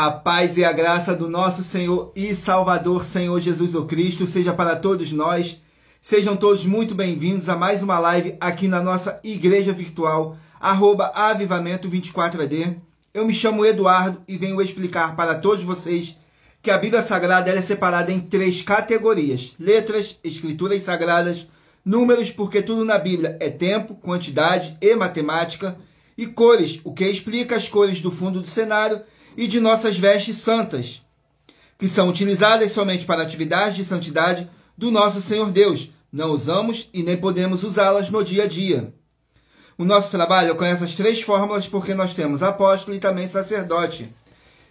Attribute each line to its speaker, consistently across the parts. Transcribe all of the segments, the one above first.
Speaker 1: A paz e a graça do nosso Senhor e Salvador, Senhor Jesus o Cristo, seja para todos nós. Sejam todos muito bem-vindos a mais uma live aqui na nossa igreja virtual, @avivamento24ad. Eu me chamo Eduardo e venho explicar para todos vocês que a Bíblia Sagrada ela é separada em 3 categorias: letras, escrituras sagradas, números, porque tudo na Bíblia é tempo, quantidade e matemática, e cores, o que explica as cores do fundo do cenário e de nossas vestes santas, que são utilizadas somente para atividades de santidade do nosso Senhor Deus. Não usamos e nem podemos usá-las no dia a dia. O nosso trabalho é com essas 3 fórmulas porque nós temos apóstolo e também sacerdote.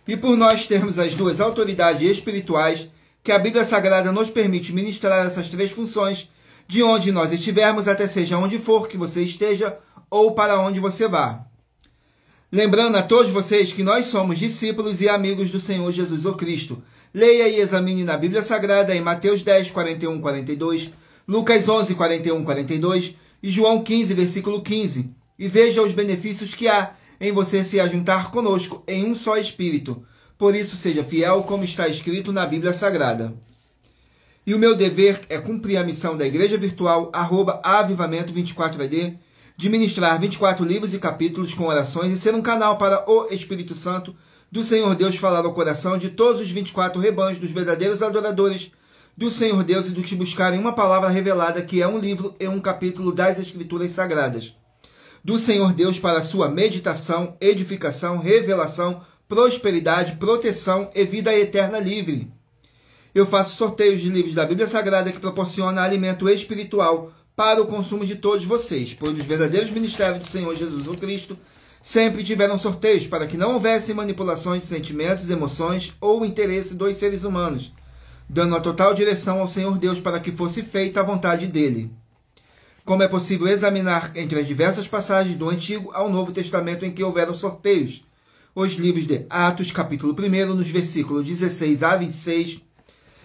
Speaker 1: E por nós termos as 2 autoridades espirituais, que a Bíblia Sagrada nos permite ministrar essas 3 funções, de onde nós estivermos, até seja onde for que você esteja ou para onde você vá. Lembrando a todos vocês que nós somos discípulos e amigos do Senhor Jesus o Cristo. Leia e examine na Bíblia Sagrada em Mateus 10, 41, 42, Lucas 11, 41, 42 e João 15, versículo 15. E veja os benefícios que há em você se ajuntar conosco em um só Espírito. Por isso, seja fiel como está escrito na Bíblia Sagrada. E o meu dever é cumprir a missão da Igreja Virtual, @avivamento24ad, de ministrar 24 livros e capítulos com orações e ser um canal para o Espírito Santo do Senhor Deus falar ao coração de todos os 24 rebanhos dos verdadeiros adoradores do Senhor Deus e dos que buscarem uma palavra revelada, que é um livro e um capítulo das Escrituras Sagradas do Senhor Deus, para sua meditação, edificação, revelação, prosperidade, proteção e vida eterna livre. Eu faço sorteios de livros da Bíblia Sagrada que proporciona alimento espiritual para o consumo de todos vocês, pois os verdadeiros ministérios do Senhor Jesus o Cristo sempre tiveram sorteios para que não houvesse manipulações de sentimentos, emoções ou interesse dos seres humanos, dando a total direção ao Senhor Deus para que fosse feita a vontade dele. Como é possível examinar entre as diversas passagens do Antigo ao Novo Testamento em que houveram sorteios? Os livros de Atos, capítulo 1, nos versículos 16 a 26,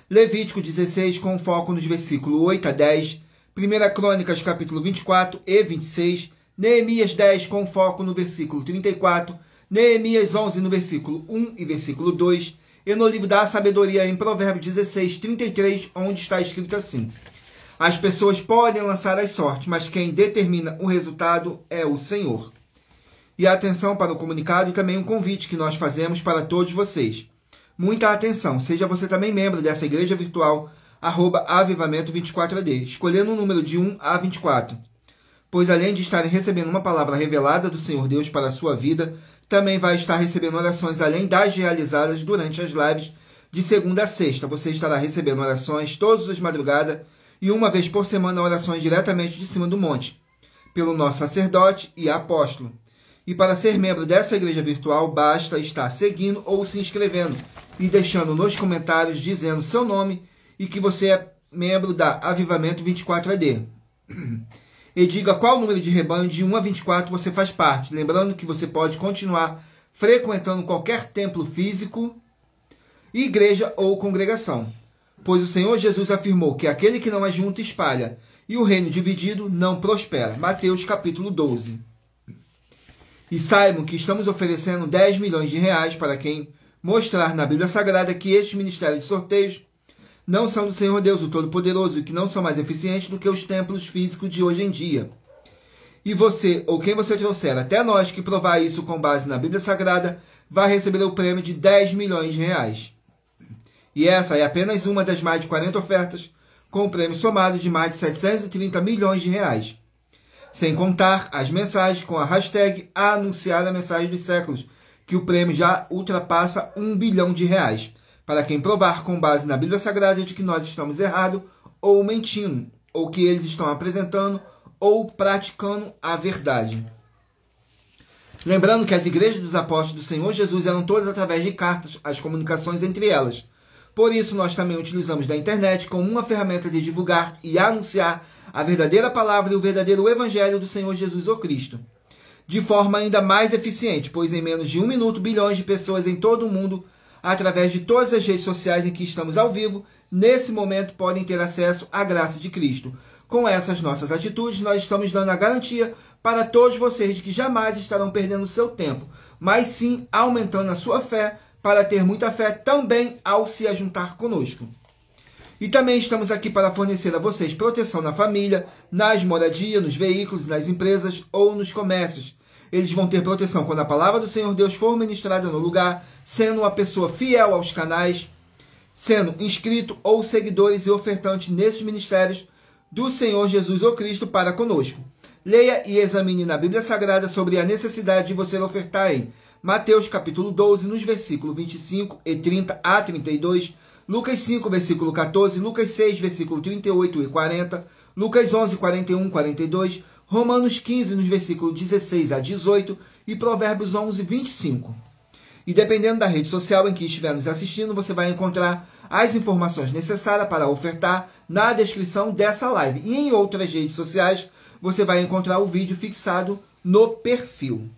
Speaker 1: Levítico 16, com foco nos versículos 8 a 10, 1 Crônicas, capítulo 24 e 26, Neemias 10, com foco no versículo 34, Neemias 11, no versículo 1 e versículo 2, e no livro da sabedoria em Provérbios 16, 33, onde está escrito assim: as pessoas podem lançar as sortes, mas quem determina o resultado é o Senhor. E atenção para o comunicado e também um convite que nós fazemos para todos vocês. Muita atenção, seja você também membro dessa igreja virtual, @avivamento24ad, escolhendo um número de 1 a 24. Pois além de estarem recebendo uma palavra revelada do Senhor Deus para a sua vida, também vai estar recebendo orações além das realizadas durante as lives de segunda a sexta. Você estará recebendo orações todas as madrugadas e uma vez por semana orações diretamente de cima do monte, pelo nosso sacerdote e apóstolo. E para ser membro dessa igreja virtual, basta estar seguindo ou se inscrevendo e deixando nos comentários dizendo seu nome e que você é membro da Avivamento 24ad. E diga qual número de rebanho de 1 a 24 você faz parte. Lembrando que você pode continuar frequentando qualquer templo físico, igreja ou congregação. Pois o Senhor Jesus afirmou que aquele que não ajunta espalha, e o reino dividido não prospera. Mateus capítulo 12. E saibam que estamos oferecendo 10 milhões de reais para quem mostrar na Bíblia Sagrada que estes ministérios de sorteios não são do Senhor Deus, o Todo-Poderoso, e que não são mais eficientes do que os templos físicos de hoje em dia. E você, ou quem você trouxer até nós que provar isso com base na Bíblia Sagrada, vai receber o prêmio de 10 milhões de reais. E essa é apenas uma das mais de 40 ofertas, com o prêmio somado de mais de 730 milhões de reais. Sem contar as mensagens com a hashtag Anunciar a Mensagem dos Séculos, que o prêmio já ultrapassa 1 bilhão de reais. Para quem provar com base na Bíblia Sagrada de que nós estamos errados ou mentindo, ou que eles estão apresentando ou praticando a verdade. Lembrando que as igrejas dos apóstolos do Senhor Jesus eram todas através de cartas, as comunicações entre elas. Por isso, nós também utilizamos da internet como uma ferramenta de divulgar e anunciar a verdadeira palavra e o verdadeiro evangelho do Senhor Jesus o Cristo, de forma ainda mais eficiente, pois em menos de 1 minuto, bilhões de pessoas em todo o mundo, através de todas as redes sociais em que estamos ao vivo, nesse momento podem ter acesso à graça de Cristo. Com essas nossas atitudes, nós estamos dando a garantia para todos vocês de que jamais estarão perdendo seu tempo, mas sim aumentando a sua fé para ter muita fé também ao se ajuntar conosco. E também estamos aqui para fornecer a vocês proteção na família, nas moradias, nos veículos, nas empresas ou nos comércios. Eles vão ter proteção quando a palavra do Senhor Deus for ministrada no lugar, sendo uma pessoa fiel aos canais, sendo inscrito ou seguidores e ofertantes nesses ministérios do Senhor Jesus ou Cristo para conosco. Leia e examine na Bíblia Sagrada sobre a necessidade de você ofertar em Mateus capítulo 12, nos versículos 25 e 30 a 32, Lucas 5, versículo 14, Lucas 6, versículo 38 e 40, Lucas 11, 41, 42, Romanos 15, nos versículos 16 a 18 e Provérbios 11, 25. E dependendo da rede social em que estiver nos assistindo, você vai encontrar as informações necessárias para ofertar na descrição dessa live. E em outras redes sociais, você vai encontrar o vídeo fixado no perfil.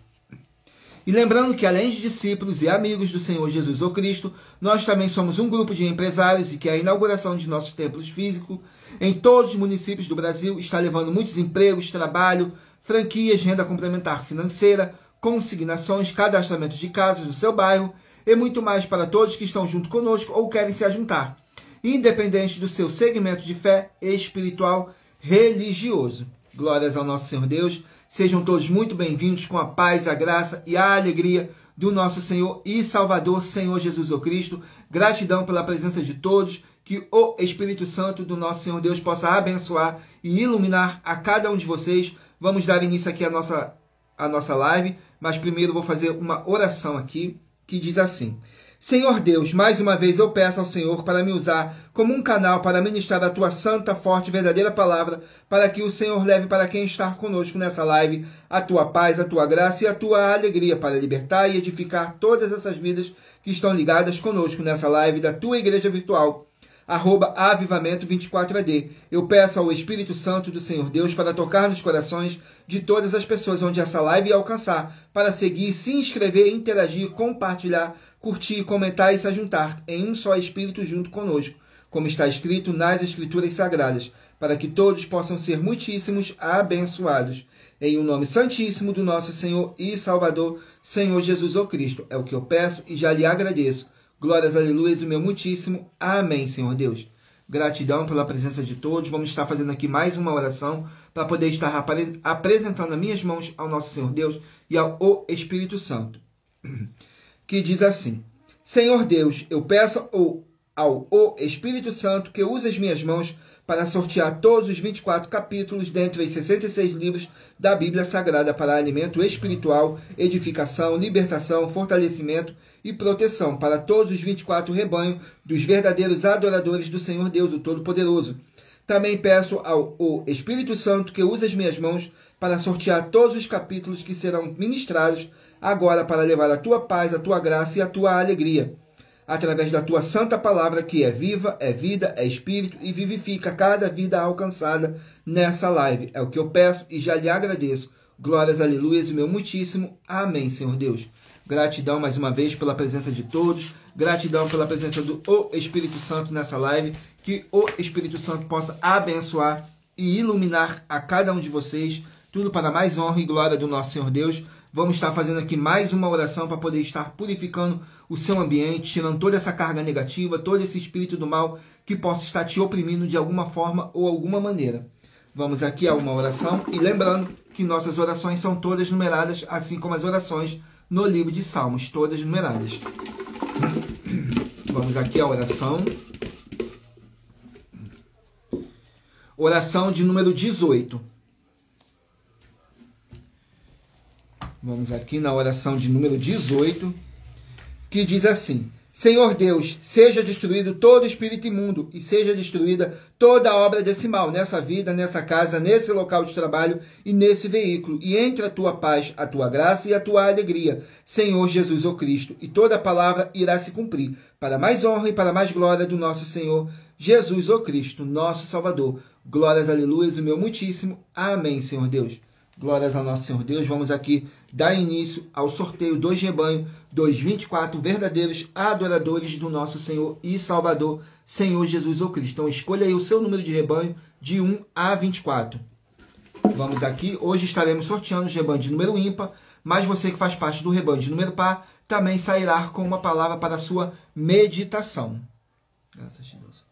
Speaker 1: E lembrando que além de discípulos e amigos do Senhor Jesus ou Cristo, nós também somos um grupo de empresários e que a inauguração de nossos templos físicos em todos os municípios do Brasil está levando muitos empregos, trabalho, franquias, renda complementar financeira, consignações, cadastramento de casas no seu bairro e muito mais para todos que estão junto conosco ou querem se ajuntar, independente do seu segmento de fé espiritual religioso. Glórias ao nosso Senhor Deus. Sejam todos muito bem-vindos com a paz, a graça e a alegria do nosso Senhor e Salvador, Senhor Jesus ou Cristo. Gratidão pela presença de todos, que o Espírito Santo do nosso Senhor Deus possa abençoar e iluminar a cada um de vocês. Vamos dar início aqui à nossa live, mas primeiro vou fazer uma oração aqui que diz assim: Senhor Deus, mais uma vez eu peço ao Senhor para me usar como um canal para ministrar a Tua santa, forte e verdadeira palavra, para que o Senhor leve para quem está conosco nessa live a Tua paz, a Tua graça e a Tua alegria, para libertar e edificar todas essas vidas que estão ligadas conosco nessa live da Tua Igreja Virtual, @avivamento24AD. Eu peço ao Espírito Santo do Senhor Deus para tocar nos corações de todas as pessoas onde essa live alcançar, para seguir, se inscrever, interagir, compartilhar, curtir, comentar e se ajuntar em um só Espírito junto conosco, como está escrito nas Escrituras Sagradas, para que todos possam ser muitíssimos abençoados. Em o nome santíssimo do nosso Senhor e Salvador, Senhor Jesus ou Cristo. É o que eu peço e já lhe agradeço. Glórias, aleluias, o meu muitíssimo. Amém, Senhor Deus. Gratidão pela presença de todos. Vamos estar fazendo aqui mais uma oração para poder estar apresentando as minhas mãos ao nosso Senhor Deus e ao Espírito Santo. Que diz assim: Senhor Deus, eu peço ao Espírito Santo que use as minhas mãos para sortear todos os 24 capítulos dentre os 66 livros da Bíblia Sagrada para alimento espiritual, edificação, libertação, fortalecimento e proteção para todos os 24 rebanhos dos verdadeiros adoradores do Senhor Deus, o Todo-Poderoso. Também peço ao Espírito Santo que use as minhas mãos para sortear todos os capítulos que serão ministrados agora para levar a Tua paz, a Tua graça e a Tua alegria, através da Tua santa palavra, que é viva, é vida, é espírito e vivifica cada vida alcançada nessa live. É o que eu peço e já lhe agradeço. Glórias, aleluias, o meu muitíssimo. Amém, Senhor Deus. Gratidão mais uma vez pela presença de todos. Gratidão pela presença do Espírito Santo nessa live. Que o Espírito Santo possa abençoar e iluminar a cada um de vocês. Tudo para mais honra e glória do nosso Senhor Deus. Vamos estar fazendo aqui mais uma oração para poder estar purificando o seu ambiente, tirando toda essa carga negativa, todo esse espírito do mal que possa estar te oprimindo de alguma forma ou alguma maneira. Vamos aqui a uma oração e lembrando que nossas orações são todas numeradas, assim como as orações no livro de Salmos, todas numeradas. Vamos aqui a oração. Oração de número 18. Vamos aqui na oração de número 18, que diz assim: Senhor Deus, seja destruído todo espírito imundo e seja destruída toda obra desse mal nessa vida, nessa casa, nesse local de trabalho e nesse veículo. E entre a Tua paz, a Tua graça e a Tua alegria, Senhor Jesus ou Cristo, e toda a palavra irá se cumprir, para mais honra e para mais glória do nosso Senhor Jesus ou Cristo, nosso Salvador. Glórias, aleluias, o meu muitíssimo. Amém, Senhor Deus. Glórias ao nosso Senhor Deus. Vamos aqui dar início ao sorteio dos rebanhos, dos 24 verdadeiros adoradores do nosso Senhor e Salvador, Senhor Jesus ou Cristo. Então escolha aí o seu número de rebanho de 1 a 24. Vamos aqui, hoje estaremos sorteando os rebanhos de número ímpar, mas você que faz parte do rebanho de número par, também sairá com uma palavra para a sua meditação. Graças a Deus.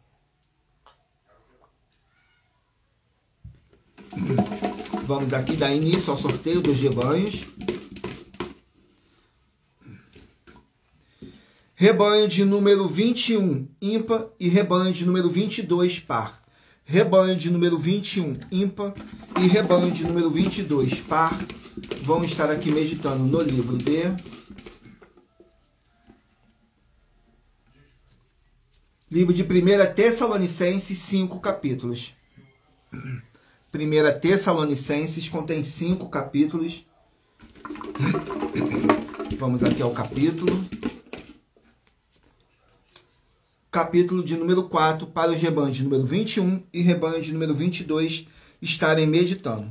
Speaker 1: Vamos aqui dar início ao sorteio dos rebanhos. Rebanho de número 21, ímpar, e rebanho de número 22, par. Rebanho de número 21, ímpar, e rebanho de número 22, par. Vão estar aqui meditando no livro de livro de 1 Tessalonicenses, 5 capítulos. 1 Tessalonicenses contém 5 capítulos. Vamos aqui ao capítulo. Capítulo de número 4 para os rebanhos de número 21 e rebanho de número 22 estarem meditando.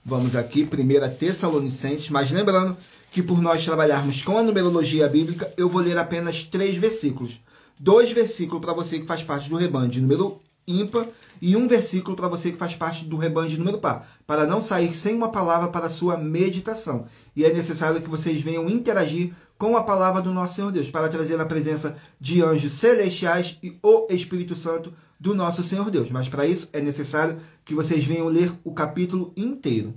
Speaker 1: Vamos aqui, 1 Tessalonicenses, mas lembrando que por nós trabalharmos com a numerologia bíblica, eu vou ler apenas 3 versículos. 2 versículos para você que faz parte do rebanho de número ímpar e 1 versículo para você que faz parte do rebanho de número par, para não sair sem uma palavra para a sua meditação. E é necessário que vocês venham interagir com a palavra do nosso Senhor Deus, para trazer a presença de anjos celestiais e o Espírito Santo do nosso Senhor Deus. Mas para isso é necessário que vocês venham ler o capítulo inteiro.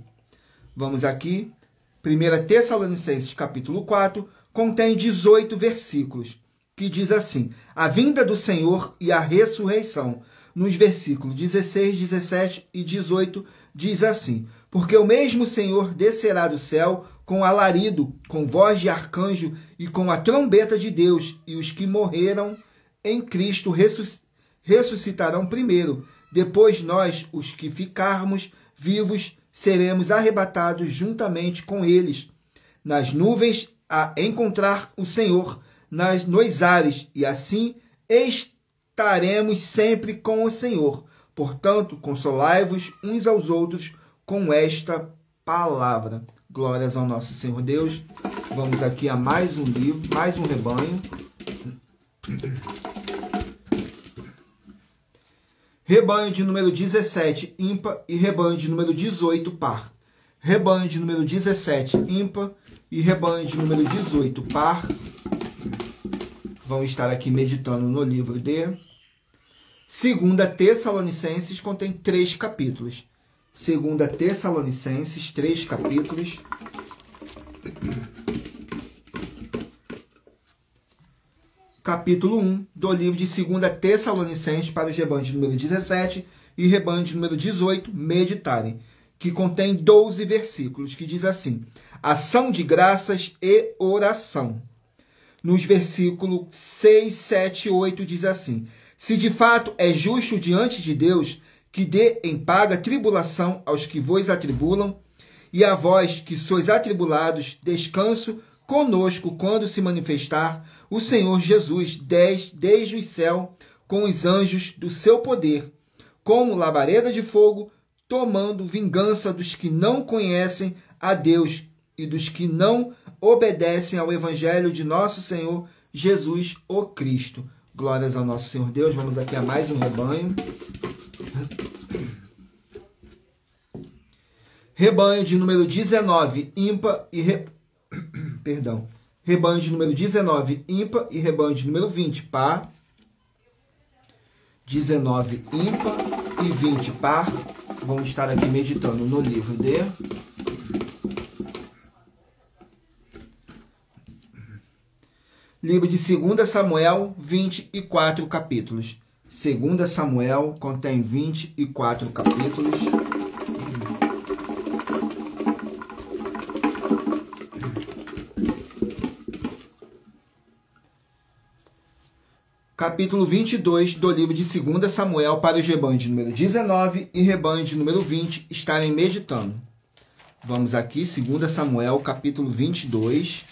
Speaker 1: Vamos aqui, 1 Tessalonicenses capítulo 4, contém 18 versículos, que diz assim: a vinda do Senhor e a ressurreição. Nos versículos 16, 17 e 18 diz assim: porque o mesmo Senhor descerá do céu com alarido, com voz de arcanjo e com a trombeta de Deus, e os que morreram em Cristo ressuscitarão primeiro. Depois nós, os que ficarmos vivos, seremos arrebatados juntamente com eles nas nuvens a encontrar o Senhor nos ares, e assim estaremos sempre com o Senhor. Portanto, consolai-vos uns aos outros com esta palavra. Glórias ao nosso Senhor Deus. Vamos aqui a mais um livro, mais um rebanho. Rebanho de número 17, ímpar, e rebanho de número 18, par. Rebanho de número 17, ímpar, e rebanho de número 18, par. Vão estar aqui meditando no livro de 2 Tessalonicenses, contém 3 capítulos. 2 Tessalonicenses, 3 capítulos. Capítulo 1 do livro de 2 Tessalonicenses para os rebanhos de número 17 e rebanho de número 18 meditarem, que contém 12 versículos, que diz assim: ação de graças e oração. Nos versículos 6, 7 e 8 diz assim: se de fato é justo diante de Deus que dê em paga tribulação aos que vos atribulam, e a vós que sois atribulados, descanso conosco quando se manifestar o Senhor Jesus desde o céu com os anjos do seu poder, como labareda de fogo, tomando vingança dos que não conhecem a Deus e dos que não obedecem ao evangelho de nosso Senhor Jesus, o Cristo. Glórias ao nosso Senhor Deus. Vamos aqui a mais um rebanho. Rebanho de número 19, ímpar e rebanho de número 19, ímpar, e rebanho de número 20, par. 19, ímpar, e 20, par. Vamos estar aqui meditando no livro de livro de 2 Samuel, 24 capítulos. 2 Samuel contém 24 capítulos. Capítulo 22 do livro de 2 Samuel para os rebanhos de número 19 e rebanho de número 20 estarem meditando. Vamos aqui, 2 Samuel, capítulo 22.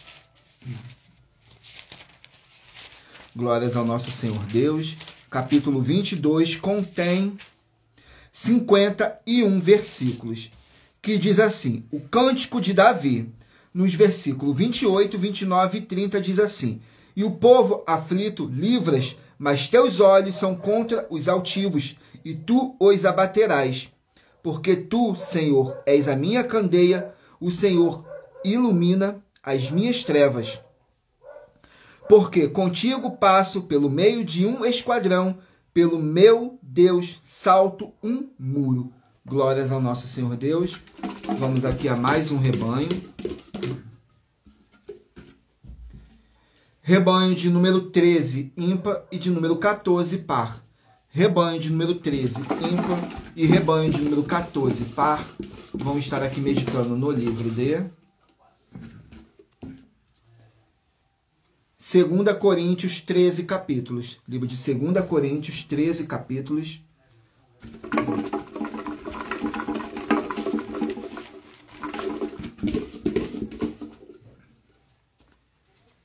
Speaker 1: Glórias ao nosso Senhor Deus. Capítulo 22 contém 51 versículos, que diz assim: o cântico de Davi. Nos versículos 28, 29 e 30 diz assim: e o povo aflito livras, mas teus olhos são contra os altivos, e tu os abaterás. Porque tu, Senhor, és a minha candeia, o Senhor ilumina as minhas trevas. Porque contigo passo pelo meio de um esquadrão, pelo meu Deus salto um muro. Glórias ao nosso Senhor Deus. Vamos aqui a mais um rebanho. Rebanho de número 13, ímpar, e de número 14, par. Rebanho de número 13, ímpar, e rebanho de número 14, par. Vamos estar aqui meditando no livro de 2 Coríntios 13 capítulos. Livro de 2 Coríntios 13 capítulos.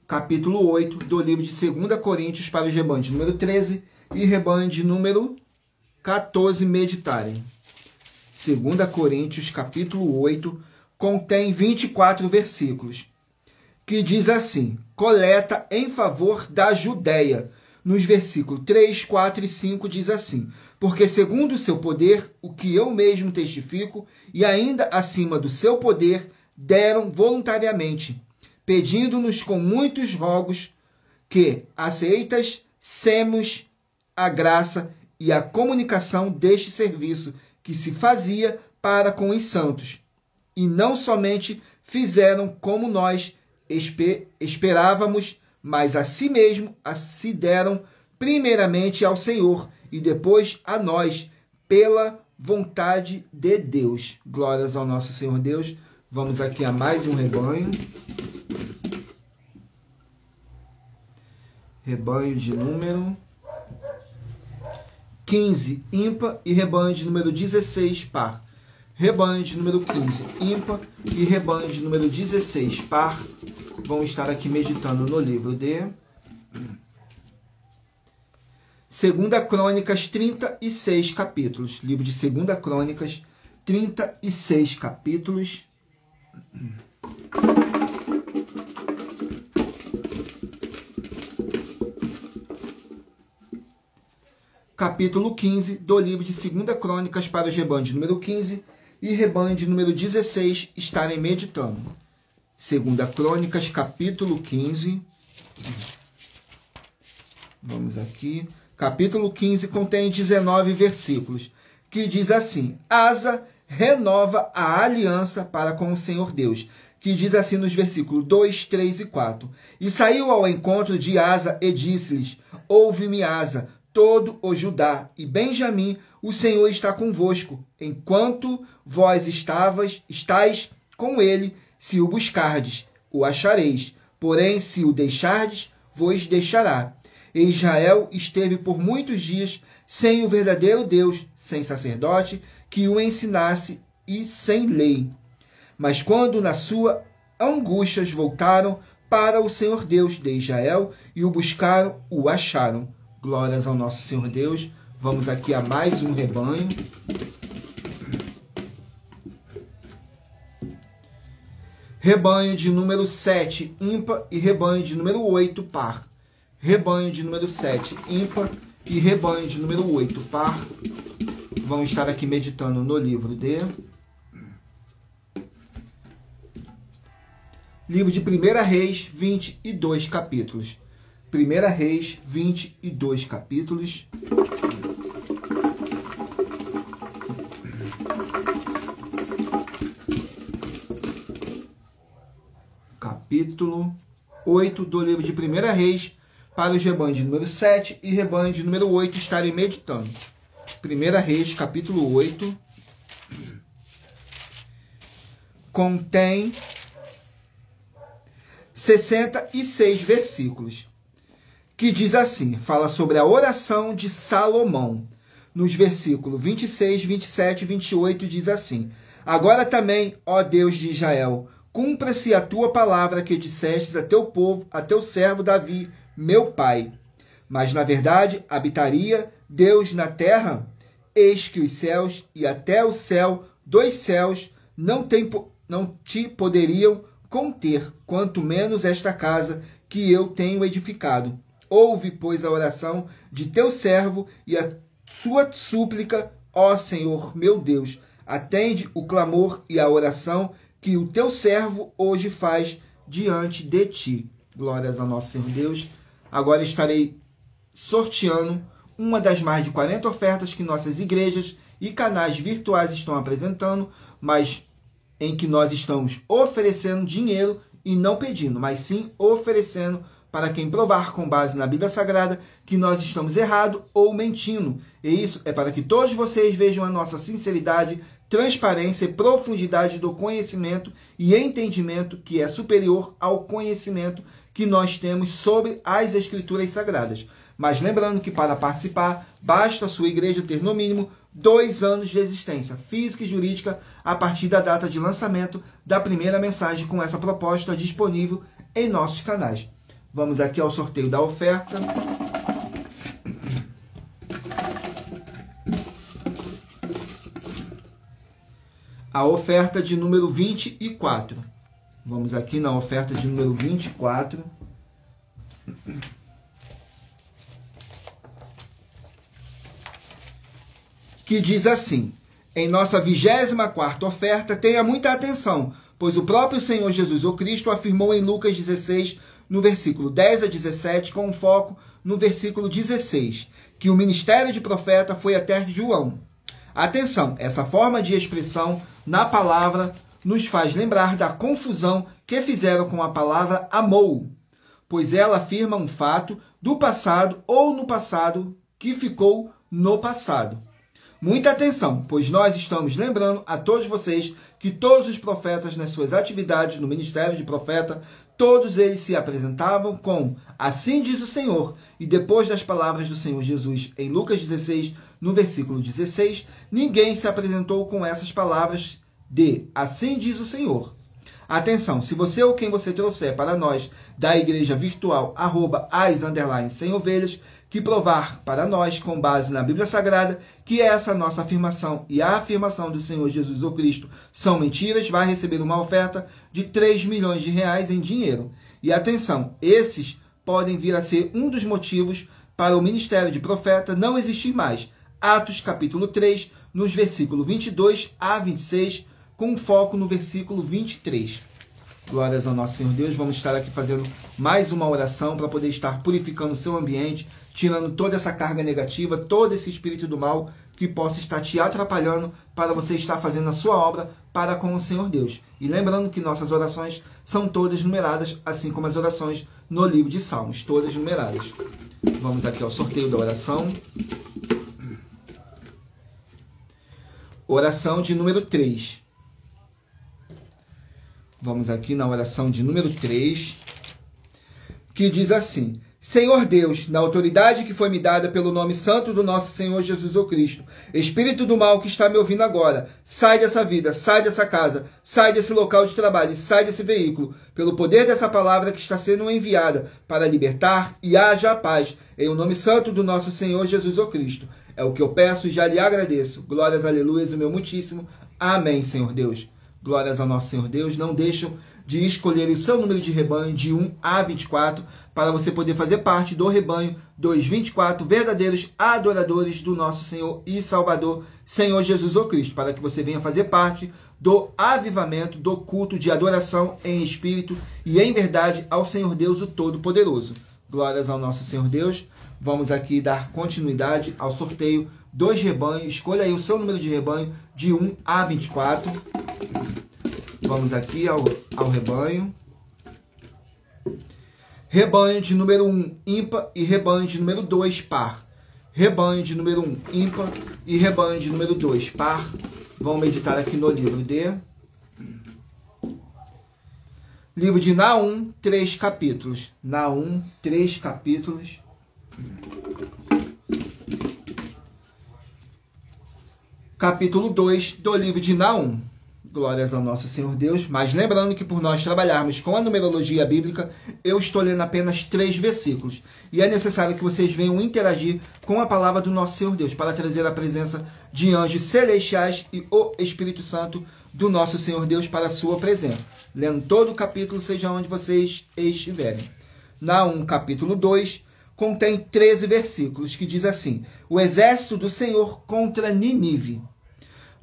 Speaker 1: Capítulo 8 do livro de 2 Coríntios para os rebanhos de número 13 e rebanho de número 14 meditarem. 2 Coríntios capítulo 8 contém 24 versículos, que diz assim: coleta em favor da Judéia. Nos versículos 3, 4 e 5 diz assim: porque segundo o seu poder, o que eu mesmo testifico, e ainda acima do seu poder, deram voluntariamente, pedindo-nos com muitos rogos que aceitassemos a graça e a comunicação deste serviço que se fazia para com os santos. E não somente fizeram como nós esperávamos, mas a si mesmo se deram primeiramente ao Senhor e depois a nós, pela vontade de Deus. Glórias ao nosso Senhor Deus. Vamos aqui a mais um rebanho. Rebanho de número 15, ímpar, e rebanho de número 16, par. Rebanho de número 15, ímpar, e rebanho de número 16, par. Vão estar aqui meditando no livro de 2 Crônicas 36 capítulos. Livro de 2 Crônicas 36 capítulos. Capítulo 15 do livro de 2 Crônicas para os rebanhos de número 15 e rebanho de número 16 estarem meditando. 2 Crônicas, capítulo 15. Vamos aqui. Capítulo 15 contém 19 versículos, que diz assim: Asa renova a aliança para com o Senhor Deus, que diz assim nos versículos 2, 3 e 4. E saiu ao encontro de Asa e disse-lhes: ouve-me, Asa, todo o Judá e Benjamim, o Senhor está convosco, enquanto vós estáis com ele. Se o buscardes, o achareis, porém, se o deixardes, vos deixará. E Israel esteve por muitos dias sem o verdadeiro Deus, sem sacerdote que o ensinasse e sem lei. Mas quando na sua angústias voltaram para o Senhor Deus de Israel e o buscaram, o acharam. Glórias ao nosso Senhor Deus. Vamos aqui a mais um rebanho. Rebanho de número 7, ímpar, e rebanho de número 8, par. Rebanho de número 7, ímpar, e rebanho de número 8, par. Vamos estar aqui meditando no livro de... Livro de 1 Reis, 22 capítulos. 1 Reis, 22 capítulos. Capítulo 8 do livro de 1 Reis, para os rebanhos de número 7 e rebanho de número 8 estarem meditando. 1 Reis, capítulo 8, contém 66 versículos, que diz assim, fala sobre a oração de Salomão. Nos versículos 26, 27 e 28 diz assim: agora também, ó Deus de Israel, cumpra-se a tua palavra que dissestes a teu povo, a teu servo Davi, meu pai. Mas, na verdade, habitaria Deus na terra? Eis que os céus e até o céu dos céus não te poderiam conter, quanto menos esta casa que eu tenho edificado. Ouve, pois, a oração de teu servo e a sua súplica, ó Senhor, meu Deus. Atende o clamor e a oração que o teu servo hoje faz diante de ti. Glórias ao nosso Senhor Deus. Agora estarei sorteando uma das mais de 40 ofertas que nossas igrejas e canais virtuais estão apresentando, mas em que nós estamos oferecendo dinheiro e não pedindo, mas sim oferecendo para quem provar com base na Bíblia Sagrada que nós estamos errados ou mentindo. E isso é para que todos vocês vejam a nossa sinceridade, transparência e profundidade do conhecimento e entendimento que é superior ao conhecimento que nós temos sobre as Escrituras Sagradas. Mas lembrando que para participar, basta a sua igreja ter no mínimo 2 anos de existência física e jurídica a partir da data de lançamento da primeira mensagem com essa proposta disponível em nossos canais. Vamos aqui ao sorteio da oferta. A oferta de número 24. Vamos aqui na oferta de número 24. Que diz assim: em nossa 24ª oferta, tenha muita atenção, pois o próprio Senhor Jesus o Cristo afirmou em Lucas 16, no versículo 10 a 17, com foco no versículo 16, que o ministério de profeta foi até João. Atenção, essa forma de expressão na palavra nos faz lembrar da confusão que fizeram com a palavra amou, pois ela afirma um fato do passado ou no passado que ficou no passado. Muita atenção, pois nós estamos lembrando a todos vocês que todos os profetas nas suas atividades no ministério de profeta, todos eles se apresentavam com assim diz o Senhor, e depois das palavras do Senhor Jesus em Lucas 16, no versículo 16, ninguém se apresentou com essas palavras de assim diz o Senhor. Atenção, se você ou quem você trouxer para nós da igreja virtual @as_sem-ovelhas, que provar para nós, com base na Bíblia Sagrada, que essa nossa afirmação e a afirmação do Senhor Jesus o Cristo são mentiras, vai receber uma oferta de 3 milhões de reais em dinheiro. E atenção, esses podem vir a ser um dos motivos para o ministério de profeta não existir mais. Atos capítulo 3, nos versículos 22 a 26, com foco no versículo 23. Glórias ao nosso Senhor Deus. Vamos estar aqui fazendo mais uma oração para poder estar purificando o seu ambiente, tirando toda essa carga negativa, todo esse espírito do mal que possa estar te atrapalhando para você estar fazendo a sua obra para com o Senhor Deus. E lembrando que nossas orações são todas numeradas, assim como as orações no livro de Salmos, todas numeradas. Vamos aqui ao sorteio da oração. Oração de número 3. Vamos aqui na oração de número 3, que diz assim: Senhor Deus, na autoridade que foi me dada pelo nome santo do nosso Senhor Jesus o Cristo, espírito do mal que está me ouvindo agora, sai dessa vida, sai dessa casa, sai desse local de trabalho, sai desse veículo, pelo poder dessa palavra que está sendo enviada para libertar e haja a paz, em o nome santo do nosso Senhor Jesus o Cristo. É o que eu peço e já lhe agradeço. Glórias, aleluias, o meu muitíssimo. Amém, Senhor Deus. Glórias ao nosso Senhor Deus. Não deixam de escolher o seu número de rebanho de 1 a 24 para você poder fazer parte do rebanho dos 24 verdadeiros adoradores do nosso Senhor e Salvador, Senhor Jesus o Cristo, para que você venha fazer parte do avivamento, do culto de adoração em espírito e em verdade ao Senhor Deus o Todo-Poderoso. Glórias ao nosso Senhor Deus. Vamos aqui dar continuidade ao sorteio dos rebanhos. Escolha aí o seu número de rebanho de 1 a 24. Vamos aqui ao rebanho. Rebanho de número 1, ímpar, e rebanho de número 2, par. Rebanho de número 1, ímpar, e rebanho de número 2, par. Vamos meditar aqui no livro de Naum, 3 capítulos. Naum, 3 capítulos. Capítulo 2 do livro de Naum. Glórias ao nosso Senhor Deus. Mas lembrando que por nós trabalharmos com a numerologia bíblica, eu estou lendo apenas 3 versículos. E é necessário que vocês venham interagir com a palavra do nosso Senhor Deus, para trazer a presença de anjos celestiais e o Espírito Santo do nosso Senhor Deus para a sua presença. Lendo todo o capítulo, seja onde vocês estiverem. Naum, capítulo 2, contém 13 versículos, que diz assim: o exército do Senhor contra Nínive.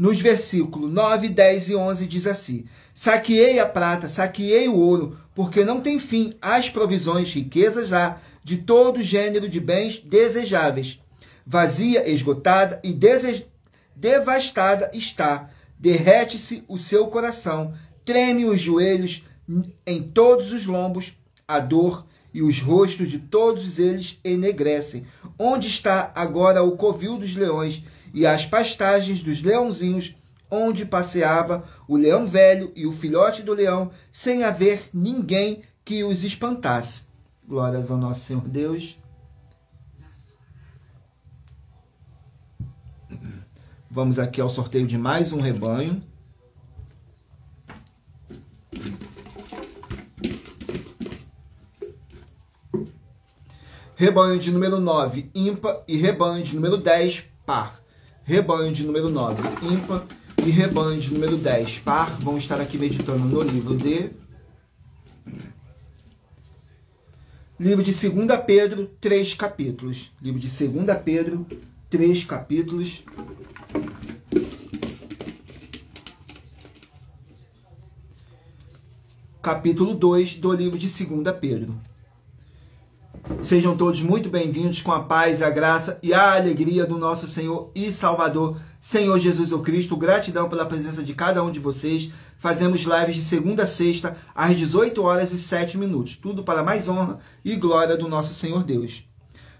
Speaker 1: Nos versículos 9, 10 e 11 diz assim: saqueei a prata, saqueei o ouro, porque não tem fim as provisões, riquezas há de todo gênero de bens desejáveis. Vazia, esgotada e devastada está. Derrete-se o seu coração, treme os joelhos em todos os lombos, a dor e os rostos de todos eles enegrecem. Onde está agora o covil dos leões e as pastagens dos leãozinhos, onde passeava o leão velho e o filhote do leão, sem haver ninguém que os espantasse? Glórias ao nosso Senhor Deus. Vamos aqui ao sorteio de mais um rebanho. Rebanho de número 9, ímpar, e rebanho de número 10, par. Rebanho de número 9, ímpar, e rebanho de número 10, par. Vamos estar aqui meditando no livro de 2 Pedro, 3 capítulos. Livro de 2 Pedro, 3 capítulos. Capítulo 2 do livro de 2 Pedro. Sejam todos muito bem-vindos com a paz, a graça e a alegria do nosso Senhor e Salvador, Senhor Jesus o Cristo. Gratidão pela presença de cada um de vocês. Fazemos lives de segunda a sexta, às 18 horas e 7 minutos. Tudo para mais honra e glória do nosso Senhor Deus.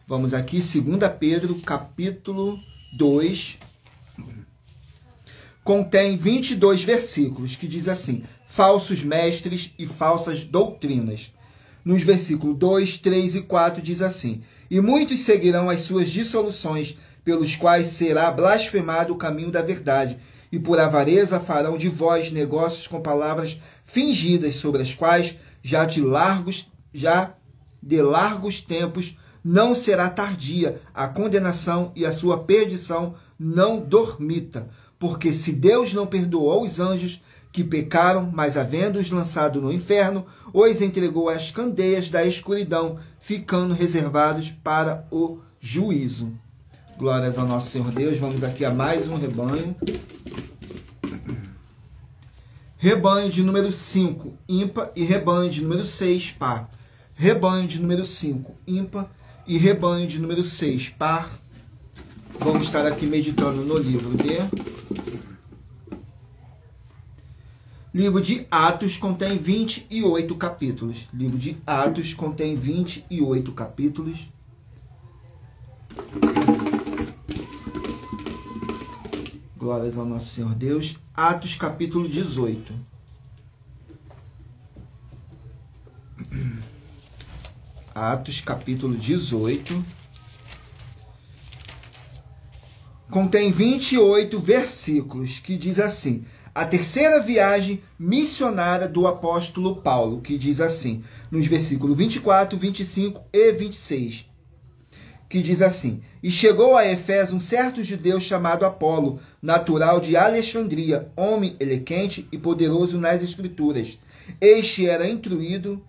Speaker 1: Vamos aqui, 2 Pedro, capítulo 2. Contém 22 versículos, que diz assim: falsos mestres e falsas doutrinas. Nos versículos 2, 3 e 4 diz assim: e muitos seguirão as suas dissoluções, pelos quais será blasfemado o caminho da verdade, e por avareza farão de vós negócios com palavras fingidas, sobre as quais já de largos tempos não será tardia a condenação, e a sua perdição não dormita. Porque se Deus não perdoou os anjos que pecaram, mas havendo-os lançado no inferno, os entregou às candeias da escuridão, ficando reservados para o juízo. Glórias ao nosso Senhor Deus. Vamos aqui a mais um rebanho. Rebanho de número 5, ímpar, e rebanho de número 6, par. Rebanho de número 5, ímpar, e rebanho de número 6, par. Vamos estar aqui meditando no livro de Atos, contém 28 capítulos. Livro de Atos contém 28 capítulos. Glórias ao nosso Senhor Deus. Atos, capítulo 18. Atos, capítulo 18. Contém 28 versículos, que diz assim: a terceira viagem missionária do apóstolo Paulo, que diz assim, nos versículos 24, 25 e 26, que diz assim: e chegou a Efésio um certo judeu chamado Apolo, natural de Alexandria, homem eloquente e poderoso nas Escrituras. Este era instruído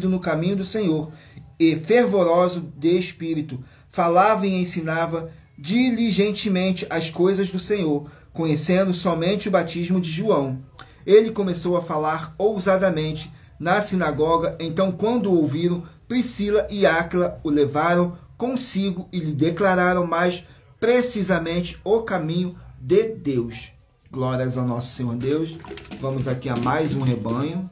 Speaker 1: no caminho do Senhor e fervoroso de espírito, falava e ensinava diligentemente as coisas do Senhor, conhecendo somente o batismo de João. Ele começou a falar ousadamente na sinagoga. Então, quando o ouviram, Priscila e Áquila o levaram consigo e lhe declararam mais precisamente o caminho de Deus. Glórias ao nosso Senhor Deus. Vamos aqui a mais um rebanho.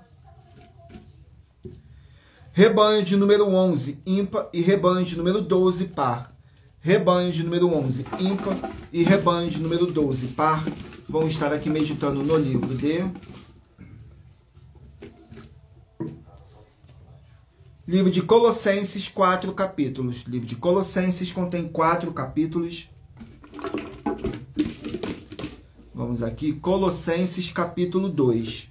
Speaker 1: Rebanho de número 11, ímpar, e rebanho de número 12, par. Rebanho de número 11, ímpar, e rebanho de número 12, par. Vamos estar aqui meditando no livro de Colossenses, 4 capítulos. Livro de Colossenses contém 4 capítulos. Vamos aqui, Colossenses, capítulo 2.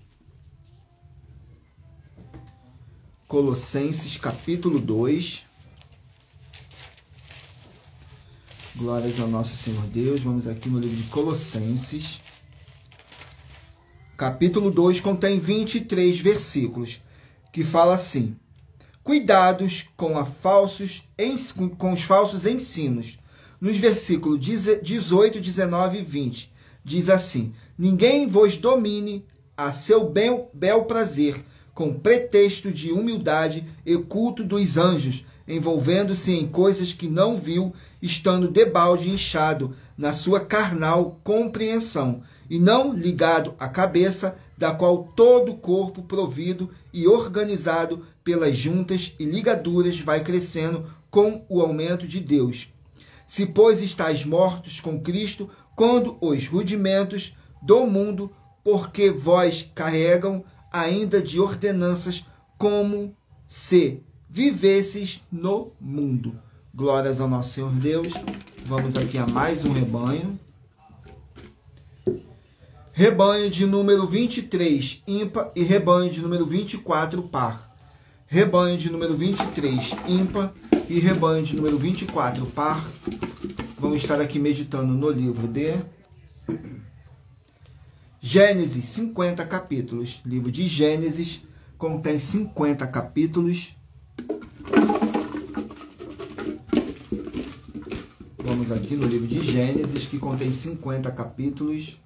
Speaker 1: Colossenses, capítulo 2. Glórias ao nosso Senhor Deus. Vamos aqui no livro de Colossenses. Capítulo 2 contém 23 versículos, que fala assim: cuidados com os falsos ensinos. Nos versículos 18, 19 e 20, diz assim: ninguém vos domine a seu bel prazer, com pretexto de humildade e culto dos anjos, envolvendo-se em coisas que não viu, estando debalde inchado na sua carnal compreensão, e não ligado à cabeça, da qual todo o corpo provido e organizado pelas juntas e ligaduras vai crescendo com o aumento de Deus. Se, pois, estáis mortos com Cristo, quando os rudimentos do mundo, porque vós carregam ainda de ordenanças, como se vivesses no mundo. Glórias ao nosso Senhor Deus. Vamos aqui a mais um rebanho. Rebanho de número 23, ímpar, e rebanho de número 24, par. Rebanho de número 23, ímpar, e rebanho de número 24, par. Vamos estar aqui meditando no livro de Gênesis, 50 capítulos. Livro de Gênesis contém 50 capítulos. Vamos aqui no livro de Gênesis, que contém 50 capítulos.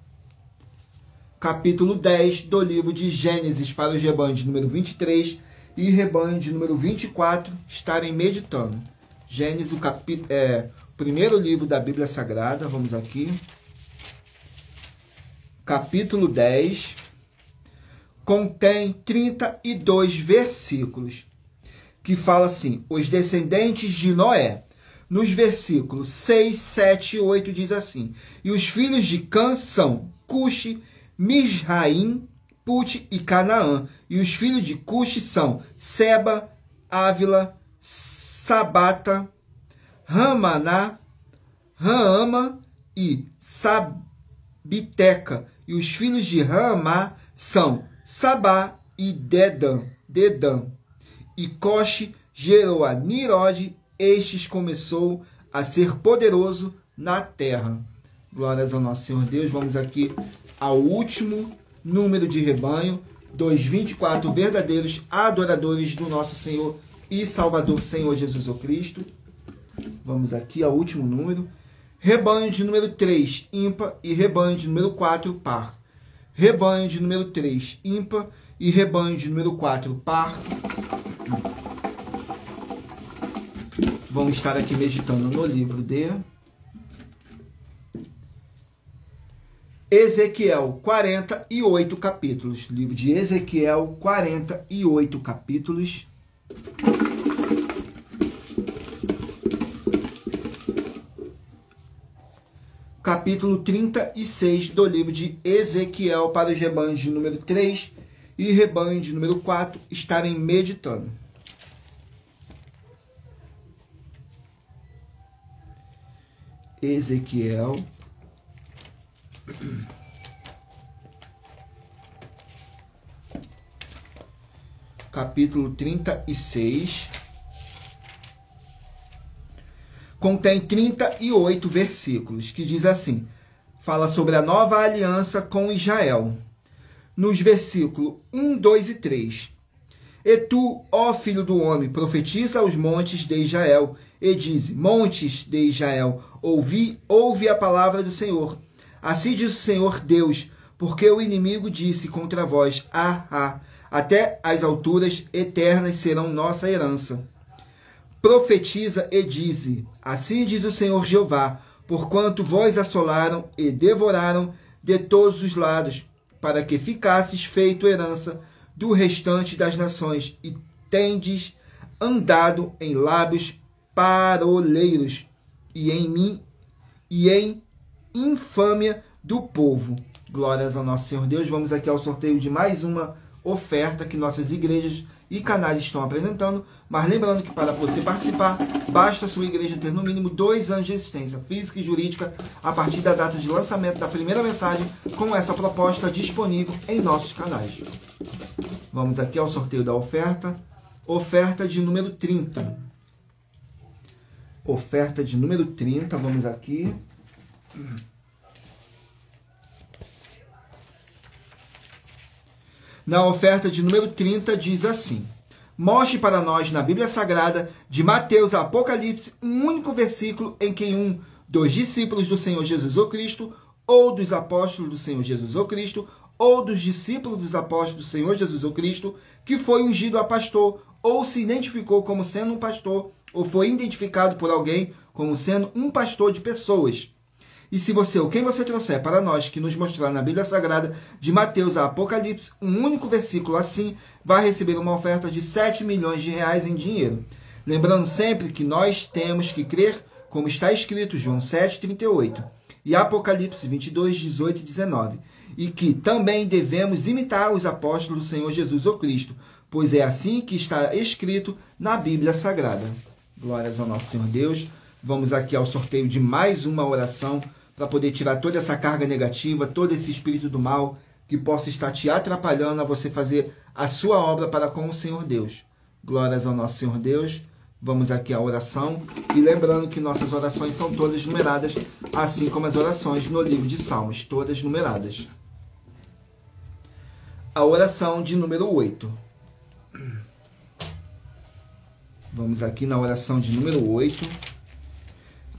Speaker 1: Capítulo 10 do livro de Gênesis, para os rebanhos de número 23 e rebanho de número 24 estarem meditando. Gênesis, o primeiro livro da Bíblia Sagrada, vamos aqui. Capítulo 10, contém 32 versículos, que fala assim: os descendentes de Noé. Nos versículos 6, 7 e 8 diz assim: e os filhos de Cã são Cuxi, Misraim, Put e Canaã. E os filhos de Cuxi são Seba, Ávila, Sabata, Ramaná, Raama e Sabiteca. E os filhos de Raamá são Sabá e Dedã. E Coxe gerou a Nirode. Estes começou a ser poderoso na terra. Glórias ao nosso Senhor Deus. Vamos aqui ao último número de rebanho, dos 24 verdadeiros adoradores do nosso Senhor e Salvador, Senhor Jesus o Cristo. Vamos aqui ao último número. Rebanho de número 3, ímpar, e rebanho de número 4, par. Rebanho de número 3, ímpar, e rebanho de número 4, par. Vamos estar aqui meditando no livro de Ezequiel, 48 capítulos. Livro de Ezequiel, 48 capítulos. Capítulo 36 do livro de Ezequiel, para os rebanhos de número 3 e rebanho de número 4 estarem meditando. Ezequiel, capítulo 36, contém 38 versículos, que diz assim, fala sobre a nova aliança com Israel. Nos versículos 1, 2 e 3. E tu, ó filho do homem, profetiza aos montes de Israel, e diz: montes de Israel, ouve a palavra do Senhor. Assim diz o Senhor Deus, porque o inimigo disse contra vós: até as alturas eternas serão nossa herança. Profetiza e dize: assim diz o Senhor Jeová, porquanto vós assolaram e devoraram de todos os lados, para que ficasses feito herança do restante das nações, e tendes andado em lábios paroleiros, e em mim, e em infâmia do povo. Glórias ao nosso Senhor Deus. Vamos aqui ao sorteio de mais uma oferta que nossas igrejas e canais estão apresentando, mas lembrando que para você participar, basta a sua igreja ter no mínimo 2 anos de existência física e jurídica a partir da data de lançamento da primeira mensagem com essa proposta disponível em nossos canais. Vamos aqui ao sorteio da oferta. Oferta de número 30. Oferta de número 30, vamos aqui. Na oferta de número 30 diz assim: mostre para nós na Bíblia Sagrada, de Mateus a Apocalipse, um único versículo em que um dos discípulos do Senhor Jesus o Cristo ou dos apóstolos do Senhor Jesus o Cristo, ou dos discípulos dos apóstolos do Senhor Jesus o Cristo, que foi ungido a pastor, ou se identificou como sendo um pastor, ou foi identificado por alguém como sendo um pastor de pessoas. E se você ou quem você trouxer para nós que nos mostrar na Bíblia Sagrada, de Mateus a Apocalipse, um único versículo assim, vai receber uma oferta de 7 milhões de reais em dinheiro. Lembrando sempre que nós temos que crer como está escrito, João 7,38 e Apocalipse 22, 18 e 19. E que também devemos imitar os apóstolos do Senhor Jesus o Cristo, pois é assim que está escrito na Bíblia Sagrada. Glórias ao nosso Senhor Deus. Vamos aqui ao sorteio de mais uma oração para poder tirar toda essa carga negativa, todo esse espírito do mal que possa estar te atrapalhando a você fazer a sua obra para com o Senhor Deus. Glórias ao nosso Senhor Deus. Vamos aqui à oração. E lembrando que nossas orações são todas numeradas, assim como as orações no livro de Salmos, todas numeradas. A oração de número 8. Vamos aqui na oração de número 8,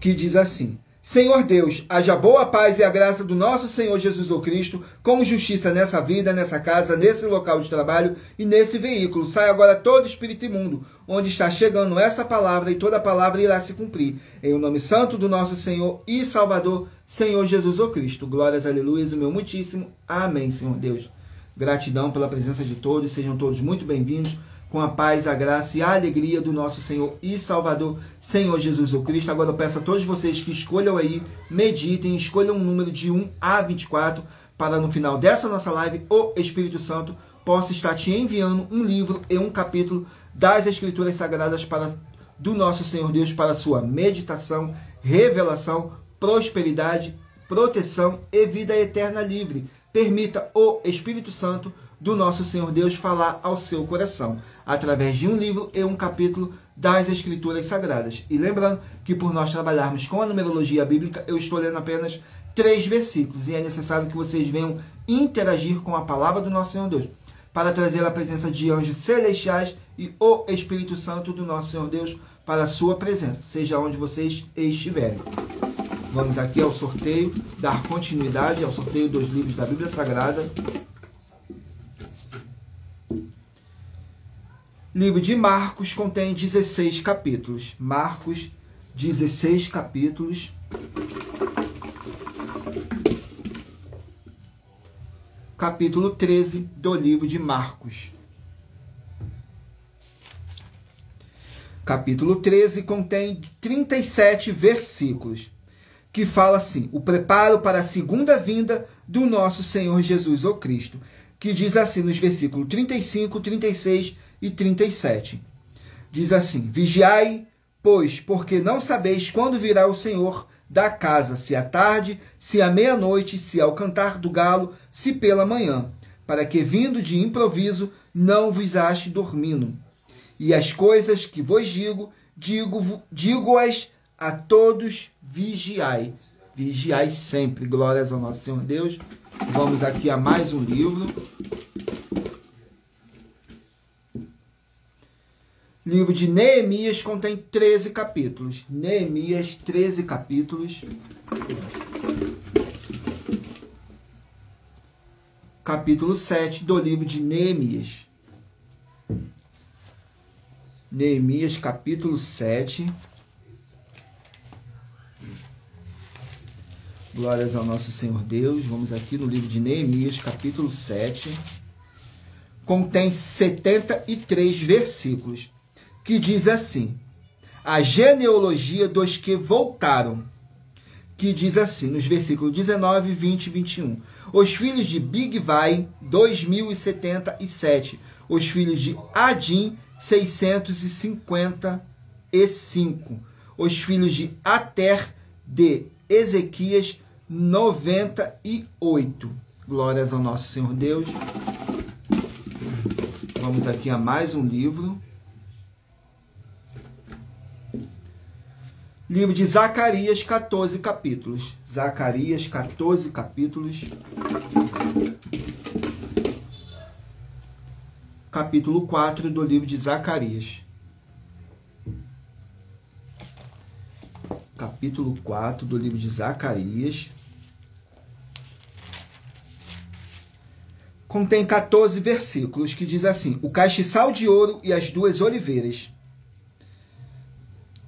Speaker 1: que diz assim: Senhor Deus, haja boa paz e a graça do nosso Senhor Jesus o Cristo, com justiça nessa vida, nessa casa, nesse local de trabalho e nesse veículo. Sai agora todo espírito imundo, onde está chegando essa palavra, e toda palavra irá se cumprir. Em o nome santo do nosso Senhor e Salvador, Senhor Jesus o Cristo. Glórias, aleluias, o meu muitíssimo. Amém, Senhor Deus. Gratidão pela presença de todos, sejam todos muito bem-vindos, com a paz, a graça e a alegria do nosso Senhor e Salvador, Senhor Jesus o Cristo. Agora eu peço a todos vocês que escolham aí, meditem, escolham um número de 1 a 24, para no final dessa nossa live, o Espírito Santo possa estar te enviando um livro e um capítulo das Escrituras Sagradas do nosso Senhor Deus, para a sua meditação, revelação, prosperidade, proteção e vida eterna livre. Permita o Espírito Santo do nosso Senhor Deus falar ao seu coração, através de um livro e um capítulo das Escrituras Sagradas. E lembrando que por nós trabalharmos com a numerologia bíblica, eu estou lendo apenas 3 versículos, e é necessário que vocês venham interagir com a palavra do nosso Senhor Deus, para trazer a presença de anjos celestiais e o Espírito Santo do nosso Senhor Deus para a sua presença, seja onde vocês estiverem. Vamos aqui ao sorteio, dar continuidade ao sorteio dos livros da Bíblia Sagrada. Livro de Marcos contém 16 capítulos. Marcos, 16 capítulos. Capítulo 13 do livro de Marcos. Capítulo 13 contém 37 versículos, que fala assim: o preparo para a segunda vinda do nosso Senhor Jesus o Cristo, que diz assim nos versículos 35, 36 e 37. Diz assim: vigiai, pois, porque não sabeis quando virá o Senhor da casa, se à tarde, se à meia-noite, se ao cantar do galo, se pela manhã, para que, vindo de improviso, não vos ache dormindo. E as coisas que vos digo-as a todos, vigiai. Vigiai sempre. Glórias ao nosso Senhor Deus. Vamos aqui a mais um livro. Livro de Neemias contém 13 capítulos. Neemias, 13 capítulos. Capítulo 7 do livro de Neemias. Neemias, capítulo 7. Glórias ao nosso Senhor Deus. Vamos aqui no livro de Neemias, capítulo 7. Contém 73 versículos, que diz assim: a genealogia dos que voltaram, que diz assim, nos versículos 19, 20 e 21. Os filhos de Bigvai, 2077. Os filhos de Adim, 655. Os filhos de Ater, de Ezequias, 98. Glórias ao nosso Senhor Deus. Vamos aqui a mais um livro. Livro de Zacarias, 14 capítulos. Zacarias, 14 capítulos. Capítulo 4 do livro de Zacarias. Capítulo 4 do livro de Zacarias. Contém 14 versículos que diz assim: o castiçal de ouro e as 2 oliveiras.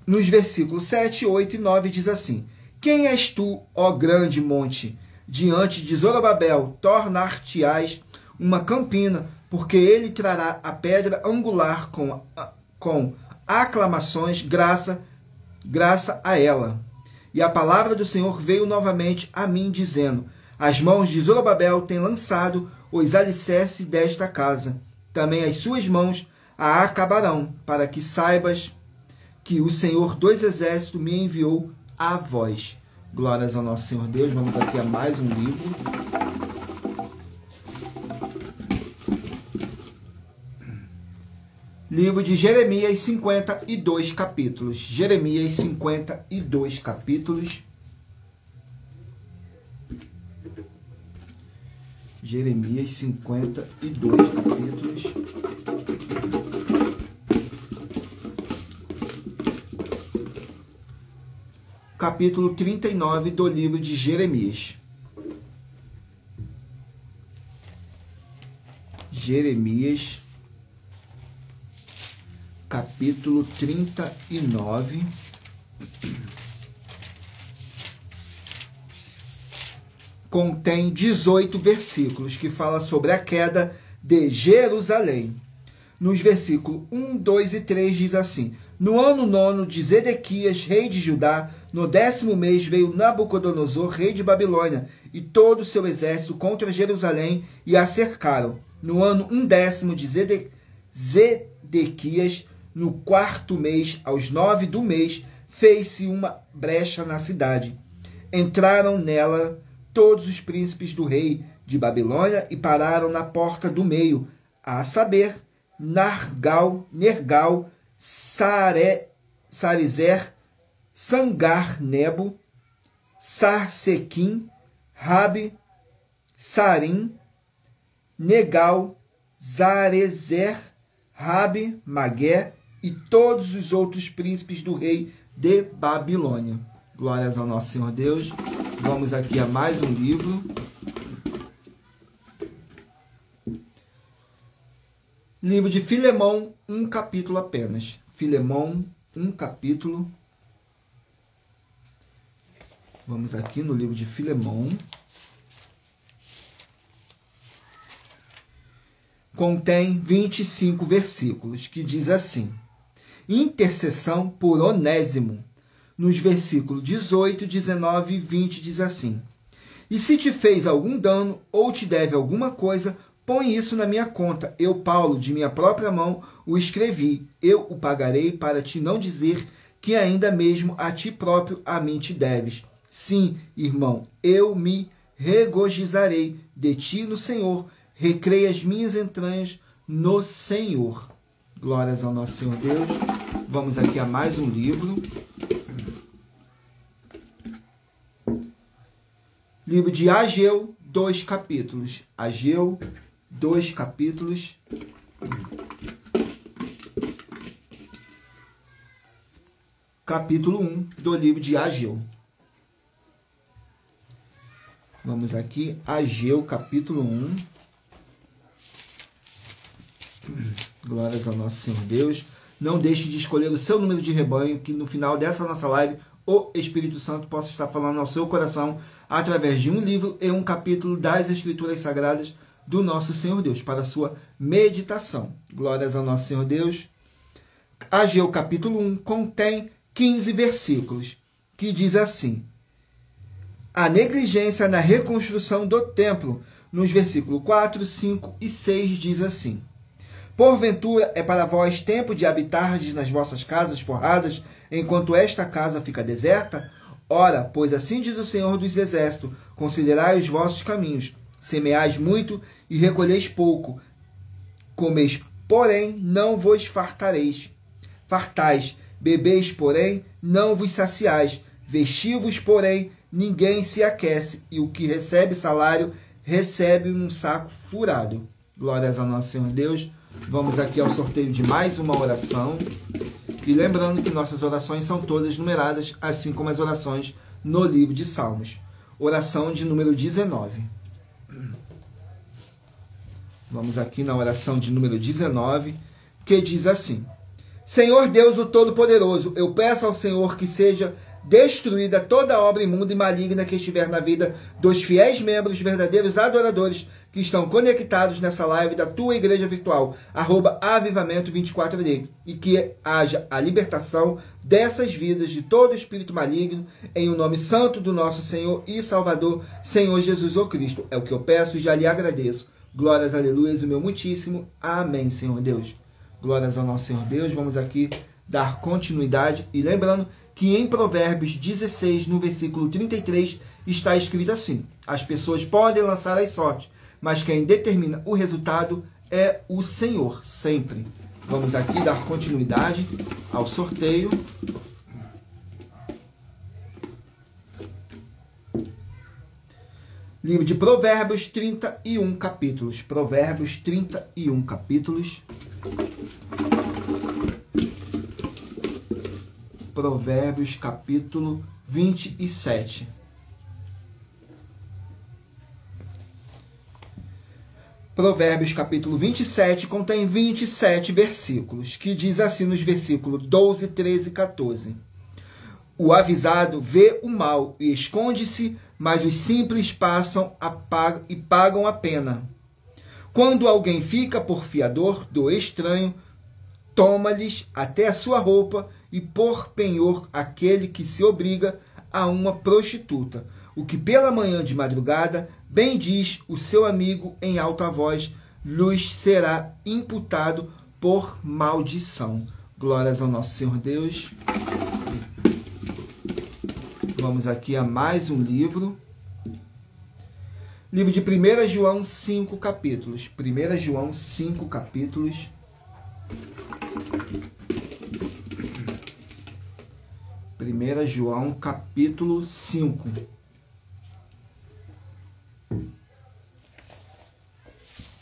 Speaker 1: Nos versículos 7, 8 e 9 diz assim: quem és tu, ó grande monte? Diante de Zorobabel tornar-te-ás uma campina, porque ele trará a pedra angular com aclamações, graça a ela. E a palavra do Senhor veio novamente a mim, dizendo: as mãos de Zorobabel têm lançado os alicerces desta casa. Também as suas mãos a acabarão, para que saibas que o Senhor dos Exércitos me enviou a vós. Glórias ao nosso Senhor Deus. Vamos aqui a mais um livro. Livro de Jeremias, 52 capítulos. Jeremias, 52 capítulos. Jeremias, 52 capítulos. Capítulo 39 do livro de Jeremias. Jeremias, capítulo 39. Contém 18 versículos que fala sobre a queda de Jerusalém. Nos versículos 1, 2 e 3 diz assim: no ano 9 de Zedequias, rei de Judá, no 10º mês veio Nabucodonosor, rei de Babilônia, e todo o seu exército contra Jerusalém e a cercaram. No ano 10º de Zedequias, no 4º mês, aos 9 do mês, fez-se uma brecha na cidade. Entraram nela todos os príncipes do rei de Babilônia e pararam na porta do meio, a saber, Nergal, Sarizer, Sangar-Nebo, Sarsequim, Rabi, Sarim, Negal, Zarezer, Rabi, Magué e todos os outros príncipes do rei de Babilônia. Glórias ao nosso Senhor Deus. Vamos aqui a mais um livro. Livro de Filemão, um capítulo apenas. Filemão, um capítulo. Vamos aqui no livro de Filemão. Contém 25 versículos, que diz assim: intercessão por Onésimo. Nos versículos 18, 19 e 20 diz assim: e se te fez algum dano ou te deve alguma coisa, põe isso na minha conta. Eu, Paulo, de minha própria mão, o escrevi. Eu o pagarei, para te não dizer que ainda mesmo a ti próprio a mim te deves. Sim, irmão, eu me regozijarei de ti no Senhor. Recreia as minhas entranhas no Senhor. Glórias ao nosso Senhor Deus. Vamos aqui a mais um livro. Livro de Ageu, 2 capítulos. Ageu, 2 capítulos. Capítulo 1 do livro de Ageu. Vamos aqui, Ageu, capítulo 1. Glórias ao nosso Senhor Deus. Não deixe de escolher o seu número de rebanho, que no final dessa nossa live, o Espírito Santo possa estar falando ao seu coração através de um livro e um capítulo das Escrituras Sagradas do nosso Senhor Deus, para a sua meditação. Glórias ao nosso Senhor Deus. Ageu, capítulo 1, contém 15 versículos, que diz assim: a negligência na reconstrução do templo. Nos versículos 4, 5 e 6 diz assim: porventura é para vós tempo de habitardes nas vossas casas forradas, enquanto esta casa fica deserta? Ora, pois assim diz o Senhor dos Exércitos: considerai os vossos caminhos, semeais muito e recolheis pouco, comeis, porém, não vos fartais, bebeis, porém, não vos saciais, vestivos, porém, ninguém se aquece, e o que recebe salário, recebe num saco furado. Glórias ao nosso Senhor Deus. Vamos aqui ao sorteio de mais uma oração. E lembrando que nossas orações são todas numeradas, assim como as orações no livro de Salmos. Oração de número 19. Vamos aqui na oração de número 19, que diz assim: Senhor Deus, o Todo-Poderoso, eu peço ao Senhor que seja destruída toda obra imunda e maligna que estiver na vida dos fiéis membros, verdadeiros adoradores que estão conectados nessa live da tua igreja virtual, @avivamento24D, e que haja a libertação dessas vidas de todo espírito maligno, em o nome santo do nosso Senhor e Salvador, Senhor Jesus o Cristo. É o que eu peço e já lhe agradeço. Glórias, aleluias, o meu muitíssimo. Amém, Senhor Deus. Glórias ao nosso Senhor Deus. Vamos aqui dar continuidade. E lembrando que em Provérbios 16, no versículo 33, está escrito assim: as pessoas podem lançar as sortes, mas quem determina o resultado é o Senhor, sempre. Vamos aqui dar continuidade ao sorteio. Livro de Provérbios, 31 capítulos. Provérbios, 31 capítulos. Provérbios, capítulo 27. Provérbios, capítulo 27, contém 27 versículos, que diz assim nos versículos 12, 13 e 14. O avisado vê o mal e esconde-se, mas os simples passam e pagam a pena. Quando alguém fica por fiador do estranho, toma-lhes até a sua roupa e por penhor aquele que se obriga a uma prostituta. O que pela manhã de madrugada bendiz o seu amigo em alta voz, lhes será imputado por maldição. Glórias ao nosso Senhor Deus. Vamos aqui a mais um livro. Livro de 1 João, 5 capítulos. 1 João, 5 capítulos. Primeira João, capítulo 5.